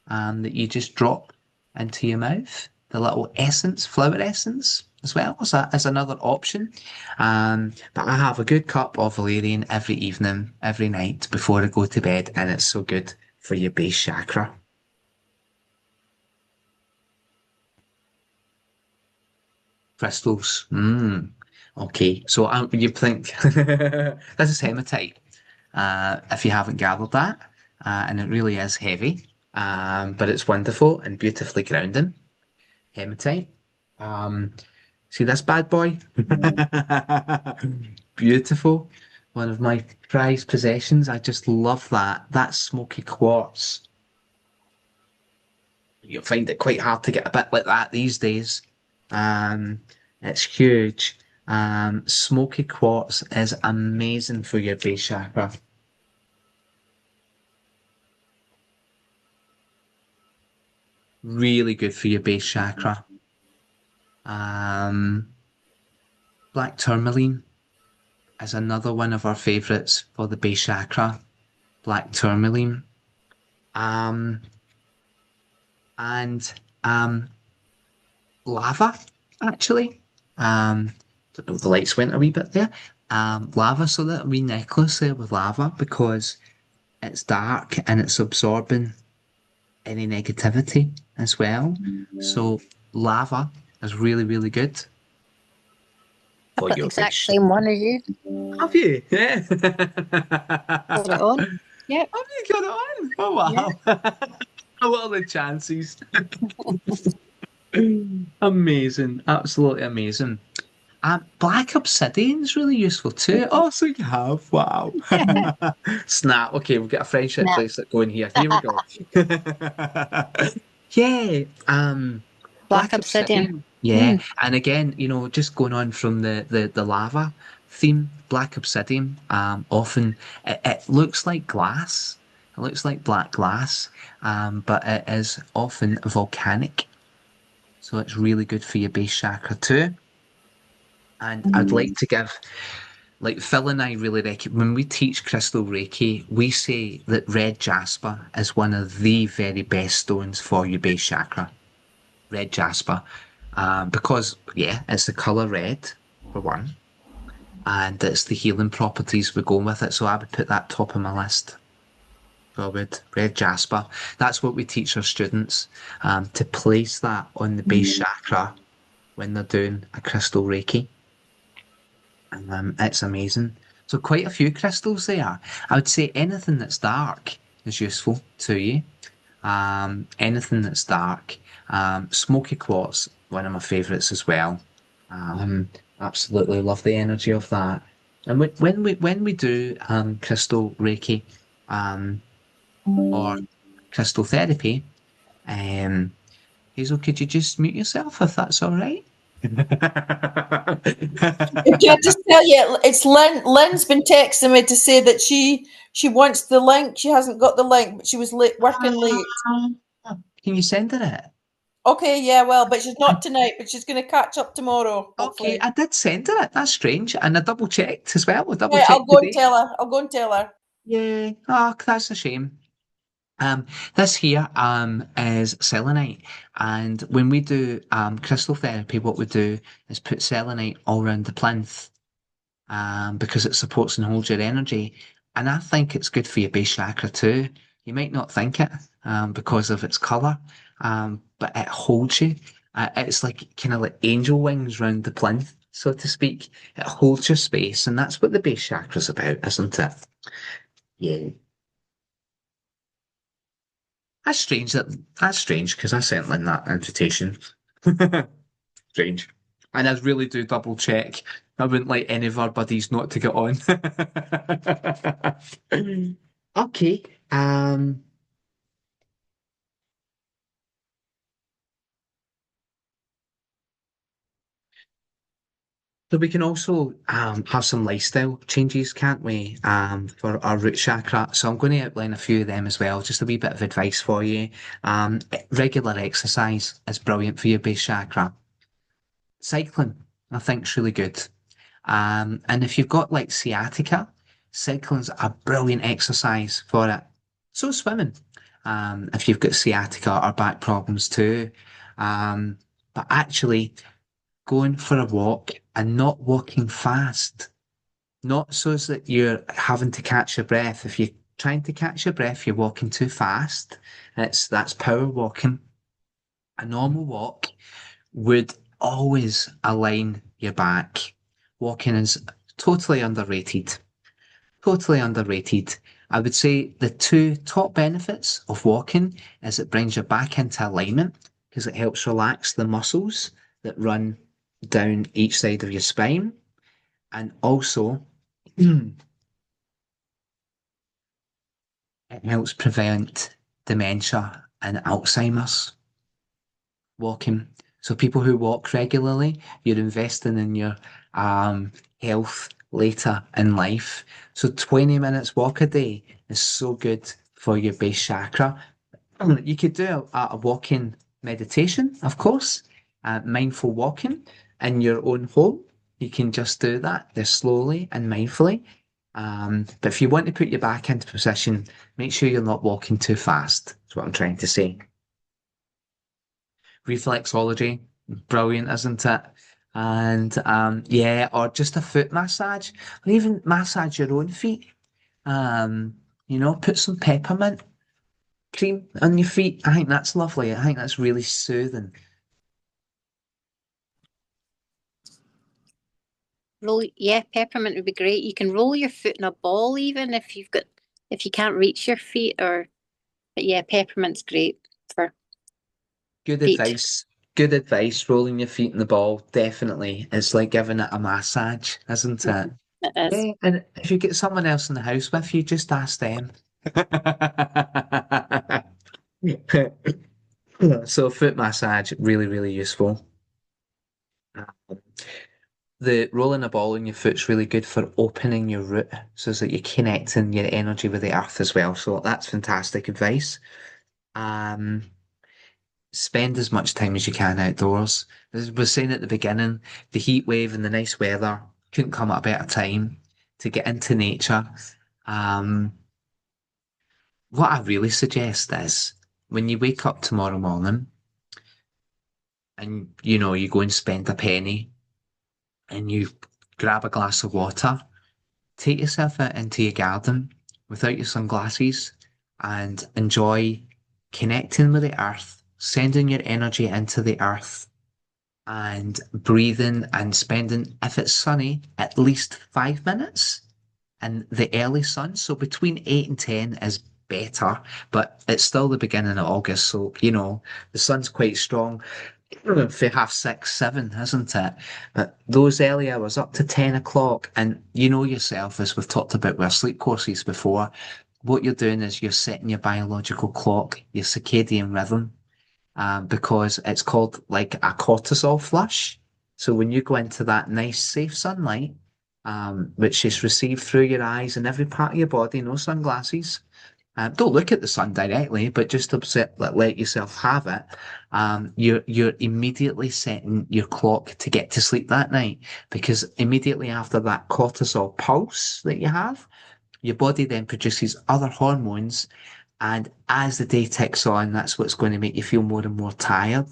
that you just drop into your mouth. The little essence, flower essence, as well as another option. But I have a good cup of valerian every evening, every night before I go to bed, and it's so good for your base chakra. Crystals. Okay, so you think this is hematite. If you haven't gathered that, and it really is heavy, but it's wonderful and beautifully grounding. Hematite. Um, See this bad boy? Beautiful. One of my prized possessions. I just love that. That smoky quartz. You'll find it quite hard to get a bit like that these days. Um, it's huge. Smoky quartz is amazing for your base chakra. Really good for your base chakra. Um, Black tourmaline is another one of our favorites for the base chakra. Black tourmaline. Um, and Lava, actually. Don't know, the lights went a wee bit there. Lava, so that wee necklace there with lava because it's dark and it's absorbing any negativity as well. So lava is really, really good I've for got the your exact base. same one as you. Have you? Yeah. Put it on. Yep. Have you got it on? Oh Yeah. wow. What are the chances? Amazing. Absolutely amazing. Black obsidian's really useful too. Oh, so you have. Wow. Snap. Okay, we've got a friendship Nah. bracelet going here. Here we go. Yeah. Black Black obsidian. obsidian. Yeah. Mm. And again, just going on from the lava theme, black obsidian, often it looks like glass. It looks like black glass, but it is often volcanic. So it's really good for your base chakra too. And I'd like to give, like Phil and I really when we teach crystal Reiki, we say that red jasper is one of the very best stones for your base chakra. Red jasper, because yeah, it's the color red for one, and it's the healing properties we're going with it. So I would put that top of my list. So I would red jasper. That's what we teach our students, to place that on the base chakra when they're doing a crystal Reiki. It's amazing. So quite a few crystals there. I would say anything that's dark is useful to you. Anything that's dark. Smoky quartz, one of my favourites as well. Absolutely love the energy of that. And when we do crystal Reiki, um, or crystal therapy, um, Hazel, could you just mute yourself if that's all right? Can I just tell you, it's Lynn. Lynn's been texting me to say that she wants the link. She hasn't got the link, but she was late, working late. Can you send her it? Okay, yeah, well, but she's not tonight, but she's going to catch up tomorrow, Okay, hopefully. I did send her it. That's strange. And I double checked as well. I double Yeah, I'll checked go and today. tell her. I'll go and tell her. Yeah. Oh, that's a shame. This here is selenite, and when we do crystal therapy, what we do is put selenite all around the plinth, because it supports and holds your energy, and I think it's good for your base chakra too. You might not think it, because of its color, but it holds you. It's like kind of like angel wings round the plinth, so to speak. It holds your space, and that's what the base chakra's about, isn't it? Yeah. That's strange because I sent Lynn that invitation. Strange. And I really do double check. I wouldn't like any of our buddies not to get on. Okay. So we can also have some lifestyle changes, can't we? For our root chakra. So I'm going to outline a few of them as well. Just a wee bit of advice for you. Regular exercise is brilliant for your base chakra. Cycling, I think, is really good. And if you've got like sciatica, cycling's a brilliant exercise for it. So swimming, if you've got sciatica or back problems too. But actually going for a walk and not walking fast, not so that you're having to catch your breath. If you're trying to catch your breath, you're walking too fast. That's power walking. A normal walk would always align your back. Walking is totally underrated. Totally underrated. I would say the two top benefits of walking is it brings your back into alignment because it helps relax the muscles that run down each side of your spine. And also, it helps prevent dementia and Alzheimer's walking. So people who walk regularly, you're investing in your health later in life. So 20 minutes walk a day is so good for your base chakra. You could do a walking meditation, of course, mindful walking in your own home. You can just do that there slowly and mindfully. But if you want to put your back into position, make sure you're not walking too fast. That's what I'm trying to say. Reflexology, brilliant, isn't it? And yeah, or just a foot massage, or even massage your own feet. Um, put some peppermint cream on your feet. I think that's lovely. I think that's really soothing. Yeah, peppermint would be great. You can roll your foot in a ball even if you can't reach your feet or but yeah, peppermint's great for Good feet. advice. Good advice. Rolling your feet in the ball, definitely. It's like giving it a massage, isn't it? Mhm. It is. Yeah, and if you get someone else in the house with you, just ask them. So foot massage, really, really useful. The rolling a ball in your foot's really good for opening your root so that you're connecting your energy with the earth as well. So that's fantastic advice. Um, Spend as much time as you can outdoors. As I was saying at the beginning, the heat wave and the nice weather couldn't come at a better time to get into nature. Um, what I really suggest is when you wake up tomorrow morning and you go and spend a penny and you grab a glass of water, take yourself out into your garden without your sunglasses and enjoy connecting with the earth, sending your energy into the earth and breathing and spending, if it's sunny, at least 5 minutes in the early sun. So between 8 and 10 is better, but it's still the beginning of August. So, the sun's quite strong for 6:30, 7, isn't it? But those early hours up to 10 o'clock, and you know yourself, as we've talked about with our sleep courses before, what you're doing is you're setting your biological clock, your circadian rhythm, because it's called like a cortisol flush. So when you go into that nice, safe sunlight, which is received through your eyes and every part of your body, no sunglasses, don't look at the sun directly, but just let yourself have it. You're immediately setting your clock to get to sleep that night because immediately after that cortisol pulse that you have, your body then produces other hormones, and as the day ticks on, that's what's going to make you feel more and more tired.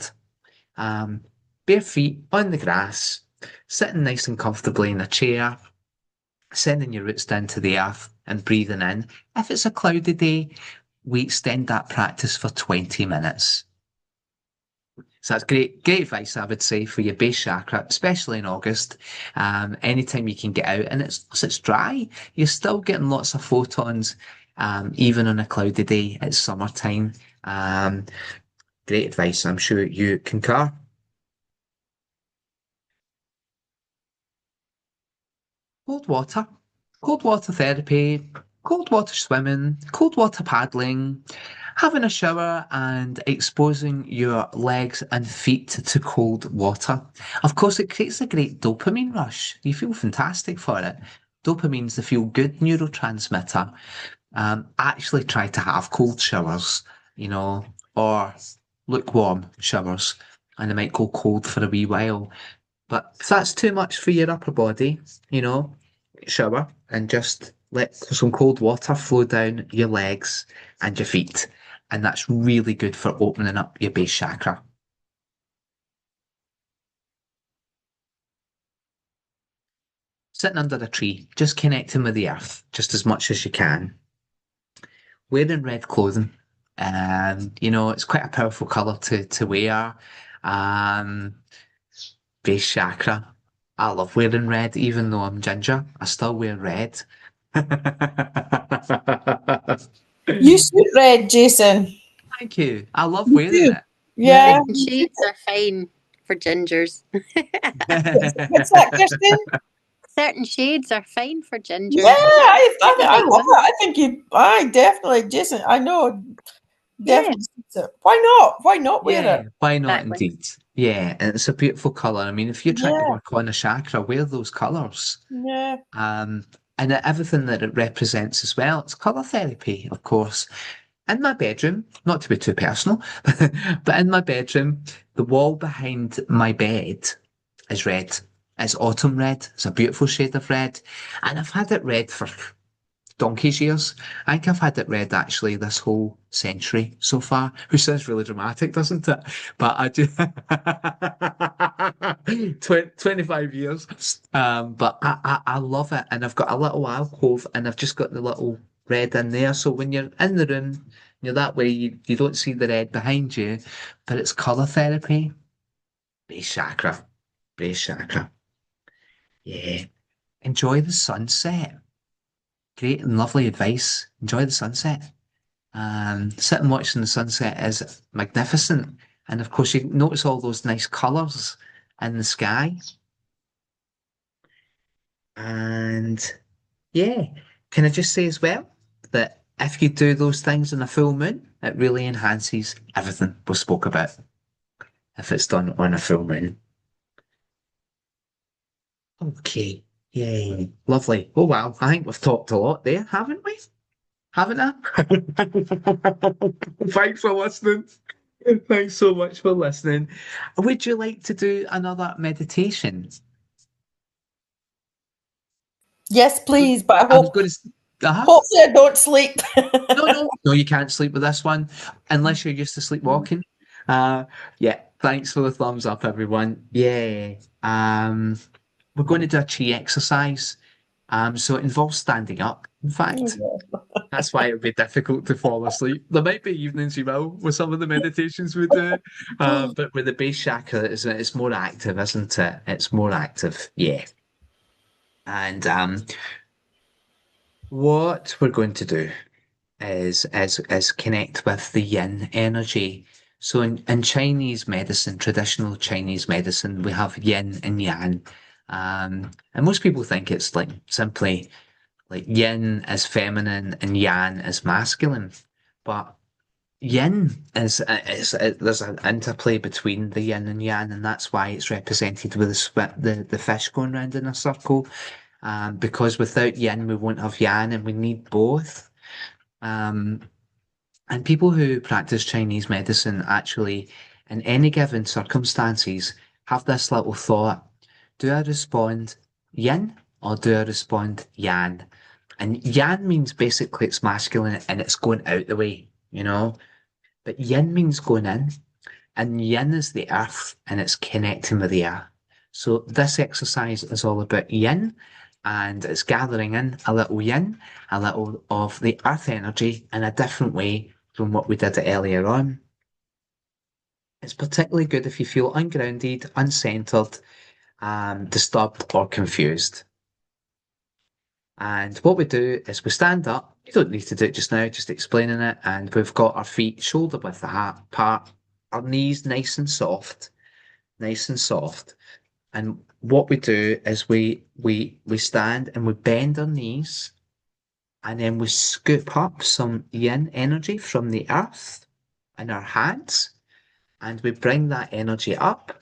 Um, Bare feet on the grass, sitting nice and comfortably in a chair, sending your roots down to the earth and breathing in. If it's a cloudy day, we extend that practice for 20 minutes. So that's great, great advice, I would say, for your base chakra, especially in August. Anytime you can get out and it's dry, you're still getting lots of photons, even on a cloudy day. It's summertime. Um, Great advice. I'm sure you concur. Cold water, cold water therapy, cold water swimming, cold water paddling. having a shower and exposing your legs and feet to cold water. Of course, it creates a great dopamine rush. You feel fantastic for it. Dopamine's the feel-good neurotransmitter. Actually try to have cold showers, or lukewarm showers, and they might go cold for a wee while. But if that's too much for your upper body, shower and just let some cold water flow down your legs and your feet. And that's really good for opening up your base chakra. Sitting under a tree, just connecting with the earth just as much as you can. Wearing red clothing. It's quite a powerful colour to wear. Base chakra. I love wearing red, even though I'm ginger. I still wear red. You suit red, Jason. Thank you. I love You wearing do. it. Yeah. Certain shades are fine for gingers. What's that, Kristen? Certain shades are fine for gingers. Yeah, I love it. I think I definitely, Jason, I know, definitely suits it. Why not? Why not wear Yeah, it? why not Exactly. indeed? Yeah, and it's a beautiful colour. I mean, if you're trying to Yeah, work on a chakra, wear those colours. yeah. And everything that it represents as well. It's colour therapy, of course. In my bedroom, not to be too personal, but in my bedroom, the wall behind my bed is red. It's autumn red. It's a beautiful shade of red. And I've had it red for donkey's years. I think I've had it red actually this whole century so far, which sounds really dramatic, doesn't it? But I do 25 years. But I love it. And I've got a little alcove and I've just got the little red in there. So when you're in the room, you're that way, you don't see the red behind you, but it's colour therapy. Base chakra. Base chakra. Yeah. Enjoy the sunset. Great and lovely advice. Enjoy the sunset. Sit and watching the sunset is magnificent. And of course, you notice all those nice colours in the sky. And yeah, can I just say as well that if you do those things in a full moon, it really enhances everything we spoke about if it's done on a full moon. Okay. Yay. Lovely. Oh wow. I think we've talked a lot there, haven't we? Haven't I? Thanks for listening. Thanks so much for listening. Would you like to do another meditation? Yes, please. But I was going to. hopefully I don't sleep. No, you can't sleep with this one unless you're used to sleepwalking. Yeah. Thanks for the thumbs up, everyone. Yeah. We're going to do a chi exercise. So it involves standing up. In fact, that's why it would be difficult to fall asleep. There might be evenings you will with some of the meditations we do, but with the base chakra, it's more active, isn't it? It's more active, yeah. And what we're going to do is connect with the yin energy. So in Chinese medicine, traditional Chinese medicine, we have yin and yang. And most people think it's like simply like yin is feminine and yang is masculine. But yin there's an interplay between the yin and yang, and that's why it's represented with the fish going round in a circle. Because without yin, we won't have yang, and we need both. And people who practice Chinese medicine actually, in any given circumstances, have this little thought: do I respond yin or do I respond yang? And yang means basically it's masculine and it's going out the way, But yin means going in, and yin is the earth and it's connecting with the earth. So this exercise is all about yin, and it's gathering in a little yin, a little of the earth energy in a different way from what we did earlier on. It's particularly good if you feel ungrounded, uncentered, disturbed or confused. And what we do is we stand up. You don't need to do it just now, just explaining it. And we've got our feet shoulder width apart, our knees nice and soft, nice and soft. And what we do is we stand and we bend our knees And then we scoop up some yin energy from the earth in our hands, and we bring that energy up,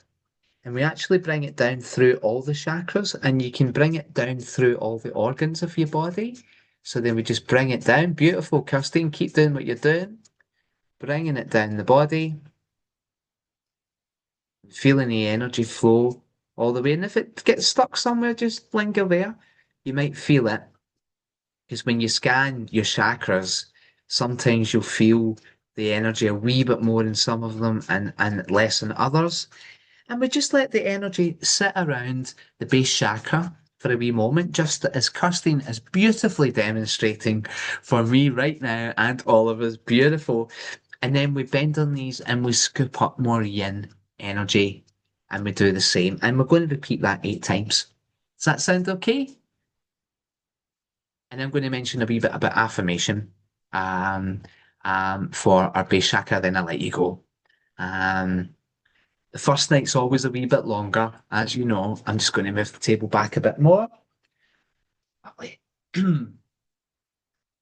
and we actually bring it down through all the chakras, and you can bring it down through all the organs of your body. So then we just bring it down. Beautiful, Kirstine. Keep doing what you're doing. Bringing it down the body, feeling the energy flow all the way. And if it gets stuck somewhere, just linger there. You might feel it. Because when you scan your chakras, sometimes you'll feel the energy a wee bit more in some of them and less in others. And we just let the energy sit around the base chakra for a wee moment, just as Kirstine is beautifully demonstrating for me right now and all of us. Beautiful. And then we bend our knees and we scoop up more yin energy and we do the same. And we're going to repeat that 8 times. Does that sound okay? And I'm going to mention a wee bit about affirmation um, for our base chakra, then I'll let you go. Um, the first night's always a wee bit longer, as you know. I'm just going to move the table back a bit more.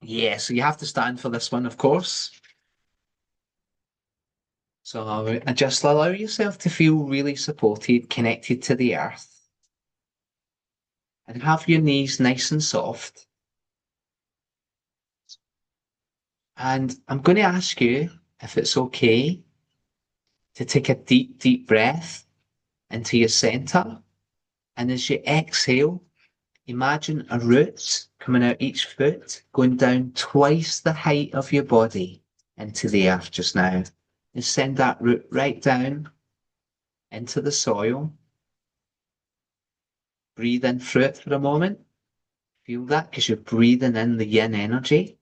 Yeah, so you have to stand for this one, of course. So just allow yourself to feel really supported, connected to the earth, and have your knees nice and soft. And I'm going to ask you if it's okay to take a deep, deep breath into your center. And as you exhale, imagine a root coming out each foot, going down twice the height of your body into the earth just now. And send that root right down into the soil. Breathe in through it for a moment. Feel that because you're breathing in the yin energy.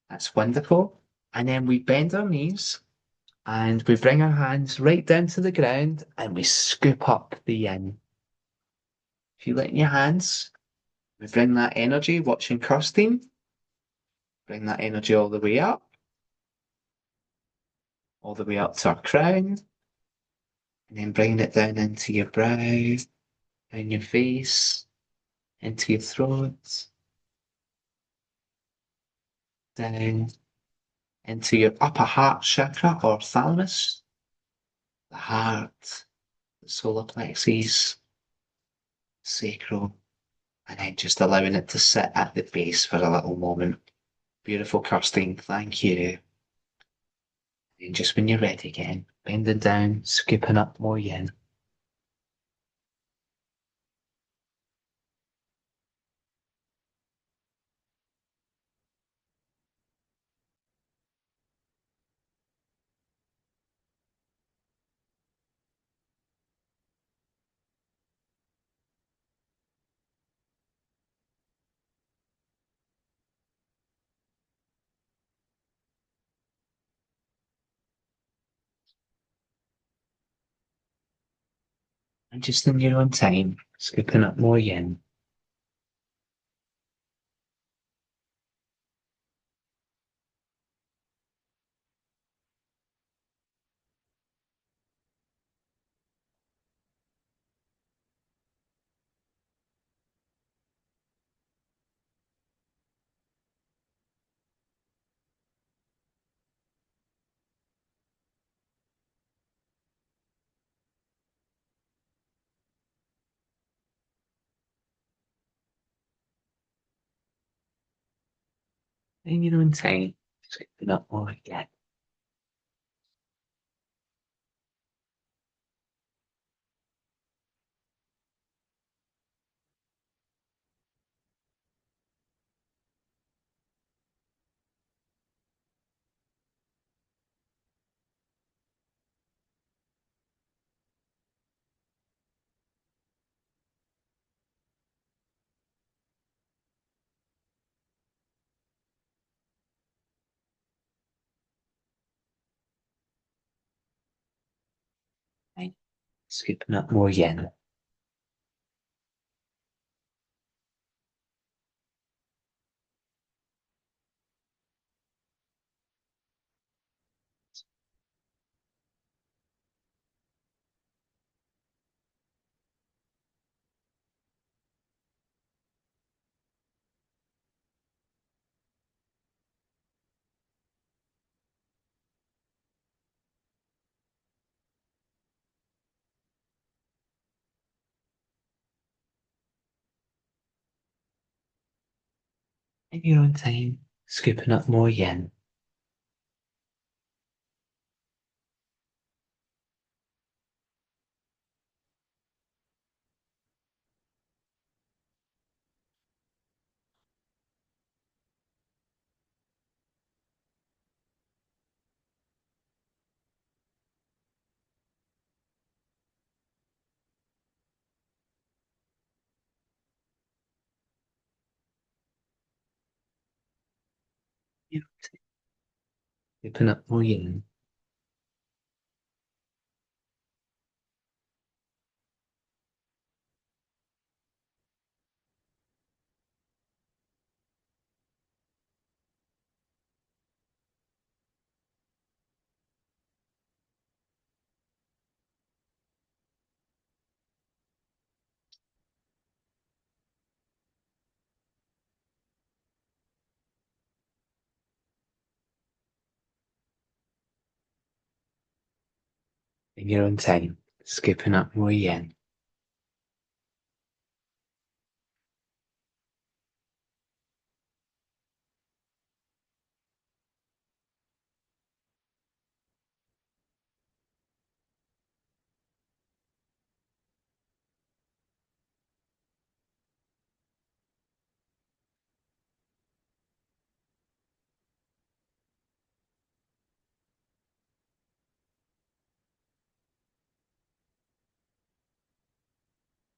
That's wonderful. And then we bend our knees and we bring our hands right down to the ground and we scoop up the yin. Feel it in your hands. We bring that energy, watching Kirstine. Bring that energy all the way up to our crown, and then bringing it down into your brow, down your face, into your throat, down into your upper heart chakra or thalamus, the heart, the solar plexus, sacral, and then just allowing it to sit at the base for a little moment. Beautiful, Kirstine. Thank you. And just when you're ready again, bending down, scooping up more yin. And just in your own time, scooping up more yin. In your own time, scooping up more yin. Right. Scooping up more yin. in your own time, scooping up more yen. In your own time, scooping up more yen. In your own time, scooping up more yen.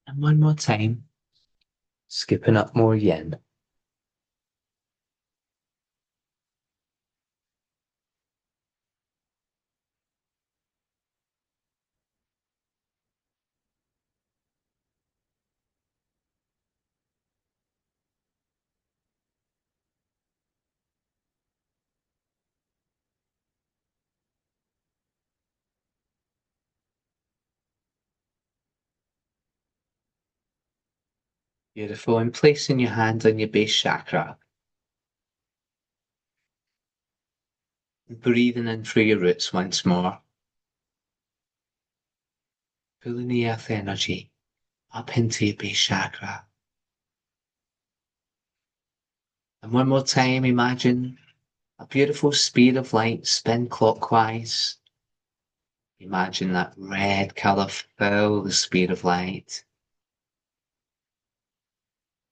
And one more time, scooping up more yen. Beautiful. And placing your hand on your base chakra. Breathing in through your roots once more. Pulling the earth energy up into your base chakra. And one more time, imagine a beautiful speed of light spin clockwise. Imagine that red colour fill the speed of light.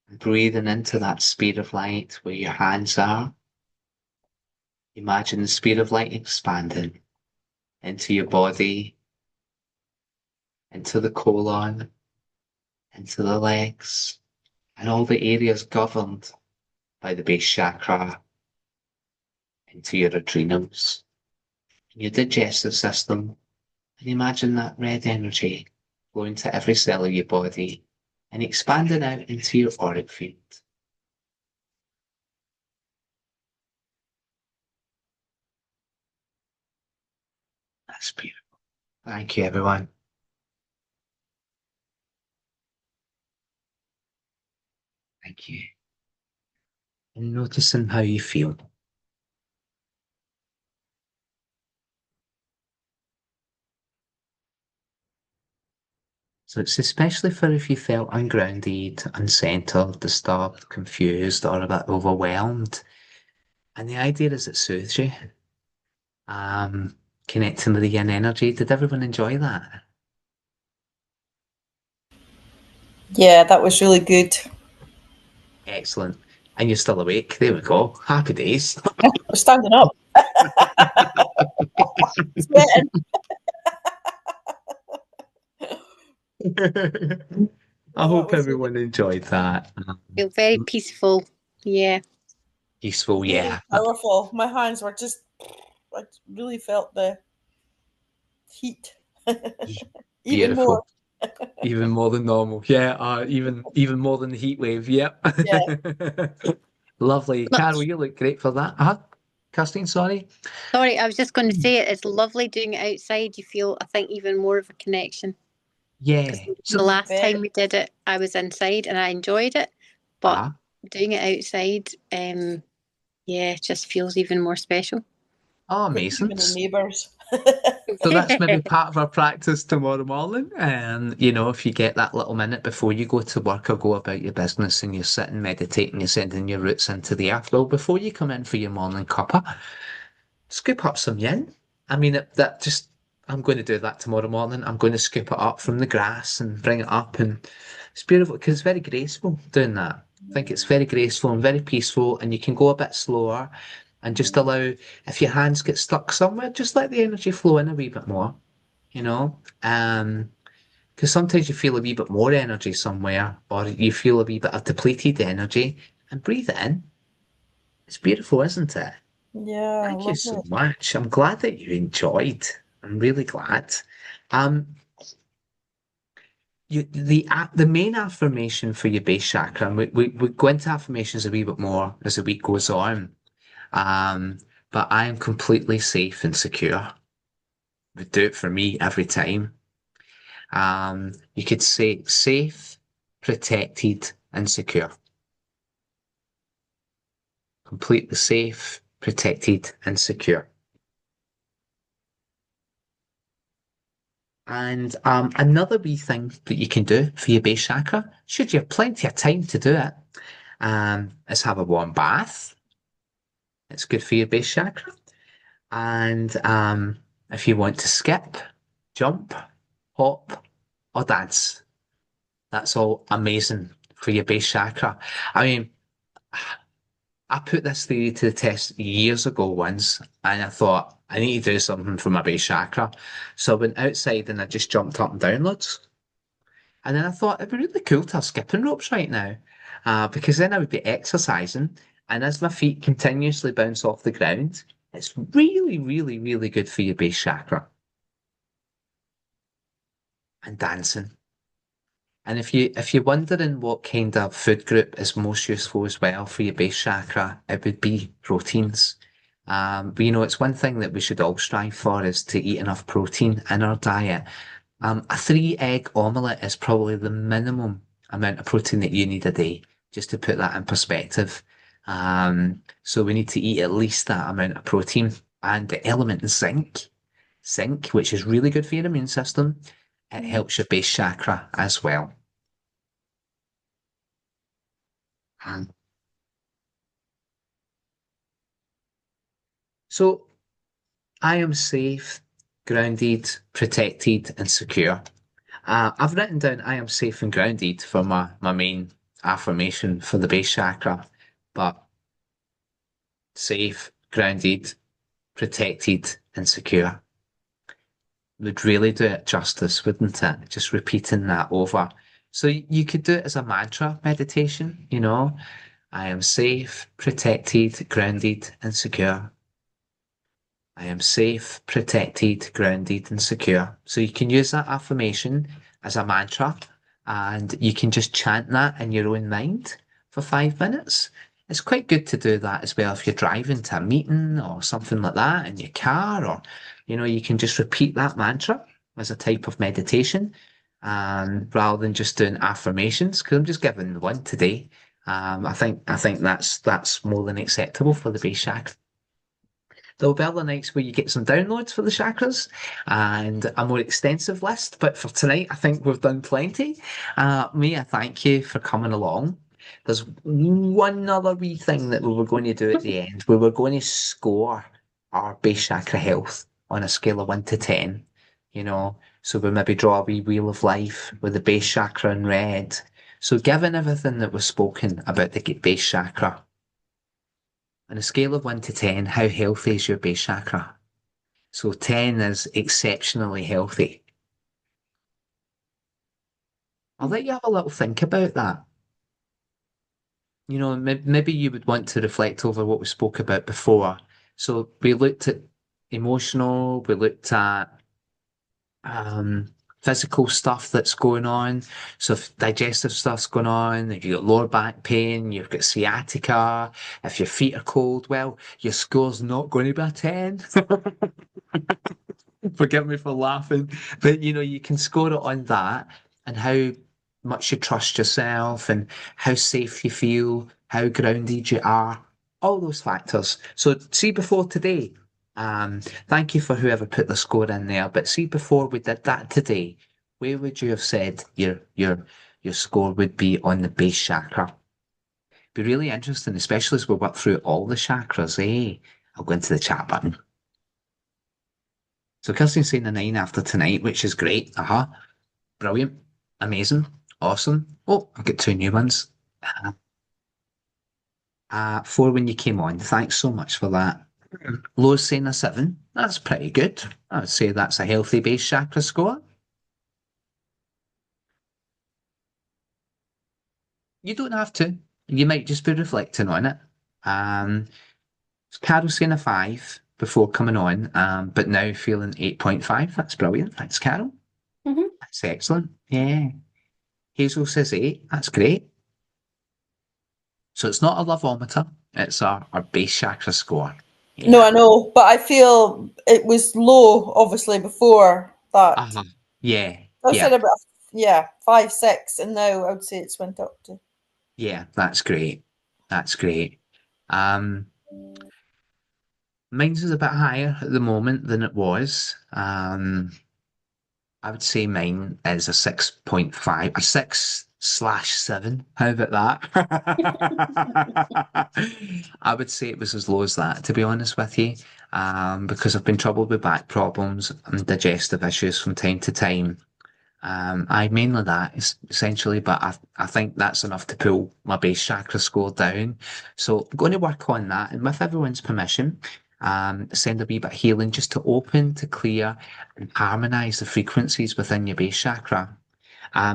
And breathing into that speed of light where your hands are. Imagine the speed of light expanding into your body, into the colon, into the legs, and all the areas governed by the base chakra, into your adrenals, and your digestive system, and imagine that red energy flowing to every cell of your body and expanding out into your auric field. That's beautiful. Thank you, everyone. Thank you. And noticing how you feel. So it's especially for if you felt ungrounded, uncentered, disturbed, confused, or a bit overwhelmed. And the idea is it soothes you. Connecting with the yin energy. Did everyone enjoy that? Yeah, that was really good. Excellent. And you're still awake. There we go. Happy days. We're standing up. Sweating. I Oh, that hope was really, everyone enjoyed that. Feel very peaceful. Yeah. Useful, really yeah. powerful. My hands were just, I really felt the heat. Even more. Beautiful. Even more than normal. Yeah, even more than the heat wave. Yep. Yeah. Lovely. Carol, you look great for that. Kirstine, sorry. Sorry, I was just going to say it's lovely doing it outside. You feel, I think, even more of a connection. Because Yeah. the So, last time we did it, I was inside and I enjoyed it, but ah, doing it outside, yeah, it just feels even more special. oh, Got too amazing. many neighbours. So that's maybe part of our practice tomorrow morning. And if you get that little minute before you go to work or go about your business and you're sitting meditating, you're sending your roots into the earth. Well, before you come in for your morning cuppa, scoop up some yin. I mean, I'm going to do that tomorrow morning. I'm going to scoop it up from the grass and bring it up. And it's beautiful because it's very graceful doing that. I think it's very graceful and very peaceful. And you can go a bit slower and just allow, if your hands get stuck somewhere, just let the energy flow in a wee bit more, you know? Because sometimes you feel a wee bit more energy somewhere, or you feel a wee bit of depleted energy, and breathe it in. It's beautiful, isn't it? Yeah, Thank you lovely. so much. I'm glad that you enjoyed. I'm really glad. Um, the main affirmation for your base chakra, and we go into affirmations a wee bit more as the week goes on. Um, but I am completely safe and secure. Would do it for me every time. You could say safe, protected, and secure. Completely safe, protected, and secure. And another wee thing that you can do for your base chakra, should you have plenty of time to do it, is have a warm bath. It's good for your base chakra. And if you want to skip, jump, hop, or dance, that's all amazing for your base chakra. I mean, I put this theory to the test years ago once, and I thought I need to do something for my base chakra. So I went outside and I just jumped up and down loads. And then I thought it'd be really cool to have skipping ropes right now, because then I would be exercising, and as my feet continuously bounce off the ground, it's really, really, really good for your base chakra. And dancing. And if you're wondering what kind of food group is most useful as well for your base chakra, it would be proteins. But it's one thing that we should all strive for is to eat enough protein in our diet. A 3 egg omelette is probably the minimum amount of protein that you need a day, just to put that in perspective. So we need to eat at least that amount of protein and the element zinc, which is really good for your immune system. It helps your base chakra as well. Um, So I am safe, grounded, protected, and secure. I've written down I am safe and grounded for my main affirmation for the base chakra, but safe, grounded, protected, and secure would really do it justice, wouldn't it? Just repeating that over. So you could do it as a mantra meditation, I am safe, protected, grounded, and secure. I am safe, protected, grounded, and secure. So you can use that affirmation as a mantra and you can just chant that in your own mind for 5 minutes. It's quite good to do that as well if you're driving to a meeting or something like that in your car, or, you can just repeat that mantra as a type of meditation, rather than just doing affirmations, because I'm just giving one today. I think that's more than acceptable for the base chakra. There'll be other nights where you get some downloads for the chakras and a more extensive list. But for tonight, I think we've done plenty. Mia, thank you for coming along. There's one other wee thing that we were going to do at the end. We were going to score our base chakra health on a scale of 1 to 10. So we maybe draw a wee wheel of life with the base chakra in red. So given everything that was spoken about the base chakra, on a scale of 1 to 10, how healthy is your base chakra? So 10 is exceptionally healthy. I'll let you have a little think about that. Maybe you would want to reflect over what we spoke about before. So we looked at emotional, we looked at physical stuff that's going on. So if digestive stuff's going on, if you've got lower back pain, you've got sciatica, if your feet are cold, well, your score's not going to be a 10. Forgive me for laughing. But you can score it on that and how much you trust yourself and how safe you feel, how grounded you are, all those factors. So see before today, Thank you for whoever put the score in there. But see, before we did that today, where would you have said your score would be on the base chakra? Be really interesting, especially as we work through all the chakras, eh? I'll go into the chat button. So Kirsten's saying a 9 after tonight, which is great. Brilliant. Amazing. Awesome. Oh, I've got 2 new ones. 4 when you came on. Thanks so much for that. Lowe's saying a 7. That's pretty good. I would say that's a healthy base chakra score. You don't have to. You might just be reflecting on it. Um, Carol's saying a 5 before coming on, but now feeling 8.5. That's brilliant. Thanks, Carol. That's excellent. Yeah. Hazel says 8. That's great. So it's not a loveometer, it's our base chakra score. Yeah. No, I know, but I feel it was low, obviously, before that. Yeah. I Yeah. said about 5, 6, and now I would say it's went up to. Yeah, that's great. That's great. Mine's is a bit higher at the moment than it was. I would say mine is a 6.5, a 6/7. How about that? I would say it was as low as that, to be honest with you, because I've been troubled with back problems and digestive issues from time to time. I mainly that essentially, but I think that's enough to pull my base chakra score down. So I'm going to work on that, and with everyone's permission, send a wee bit of healing just to open, to clear, and harmonize the frequencies within your base chakra.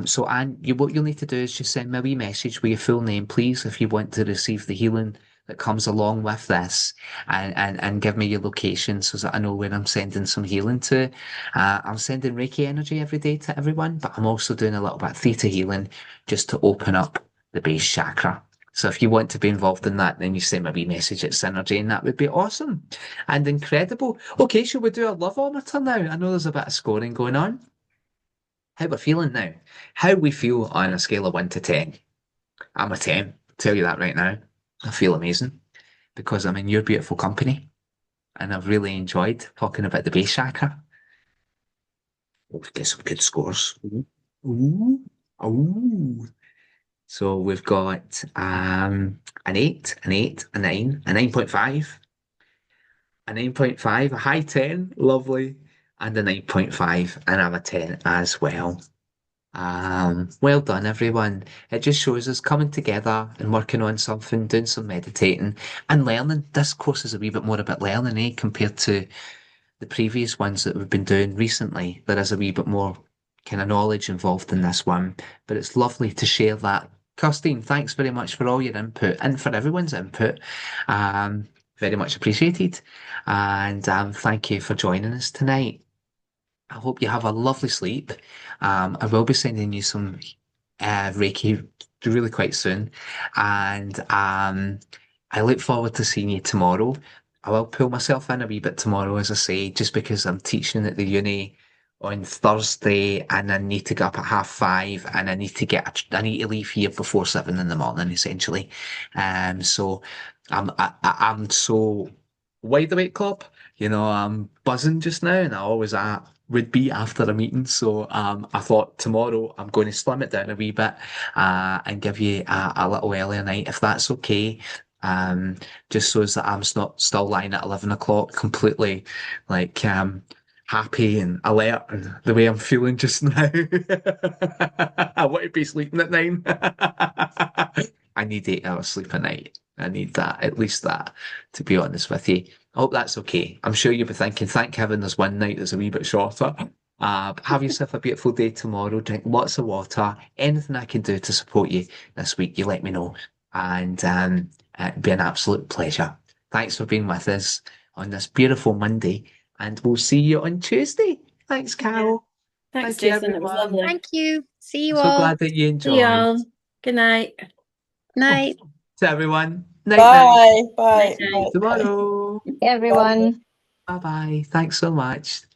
So what you'll need to do is just send me a wee message with your full name, please, if you want to receive the healing that comes along with this, and give me your location so that I know where I'm sending some healing to. I'm sending Reiki energy every day to everyone, but I'm also doing a little bit of theta healing just to open up the base chakra. So if you want to be involved in that, then you send me a wee message at Synergy, and that would be awesome and incredible. Okay, shall we do a loveometer now? I know there's a bit of scoring going on. How we're feeling now? How we feel on a scale of 1 to 10? I'm a 10. Tell you that right now. I feel amazing because I'm in your beautiful company and I've really enjoyed talking about the base chakra. We've got some good scores. Ooh. Ooh. So we've got an 8, an 8, a 9, a 9.5, a 9.5, a high 10, lovely, and a 9.5, and I'm a 10 as well. Well done, everyone. It just shows us coming together and working on something, doing some meditating and learning. This course is a wee bit more about learning, compared to the previous ones that we've been doing recently. There is a wee bit more kind of knowledge involved in this one, but it's lovely to share that. Kirstine, thanks very much for all your input and for everyone's input. Very much appreciated. And thank you for joining us tonight. I hope you have a lovely sleep. I will be sending you some Reiki really quite soon. And I look forward to seeing you tomorrow. I will pull myself in a wee bit tomorrow, as I say, just because I'm teaching at the uni on Thursday and I need to get up at 5:30 and I need to leave here before 7 in the morning, essentially. So I'm so wide awake club. I'm buzzing just now, and I always would be after a meeting. So I thought tomorrow I'm going to slim it down a wee bit and give you a little earlier night, if that's okay. Just so that I'm not still lying at 11 o'clock, completely like happy and alert and the way I'm feeling just now. I want to be sleeping at 9. I need 8 hours sleep a night. I need that, at least that, to be honest with you. I hope that's okay. I'm sure you'll be thinking, thank heaven there's one night that's a wee bit shorter. Have yourself a beautiful day tomorrow. Drink lots of water. Anything I can do to support you this week, you let me know. And it'd be an absolute pleasure. Thanks for being with us on this beautiful Monday. And we'll see you on Tuesday. Thanks, Carol. Thanks, Thank you, Jason. It was everyone. lovely. Thank you. See you I'm so all. glad that you See enjoyed. y'all. Good night. Night. To everyone. Night, night. Bye. Bye. Night, night. Bye. Tomorrow. Everyone. Bye bye. Thanks so much.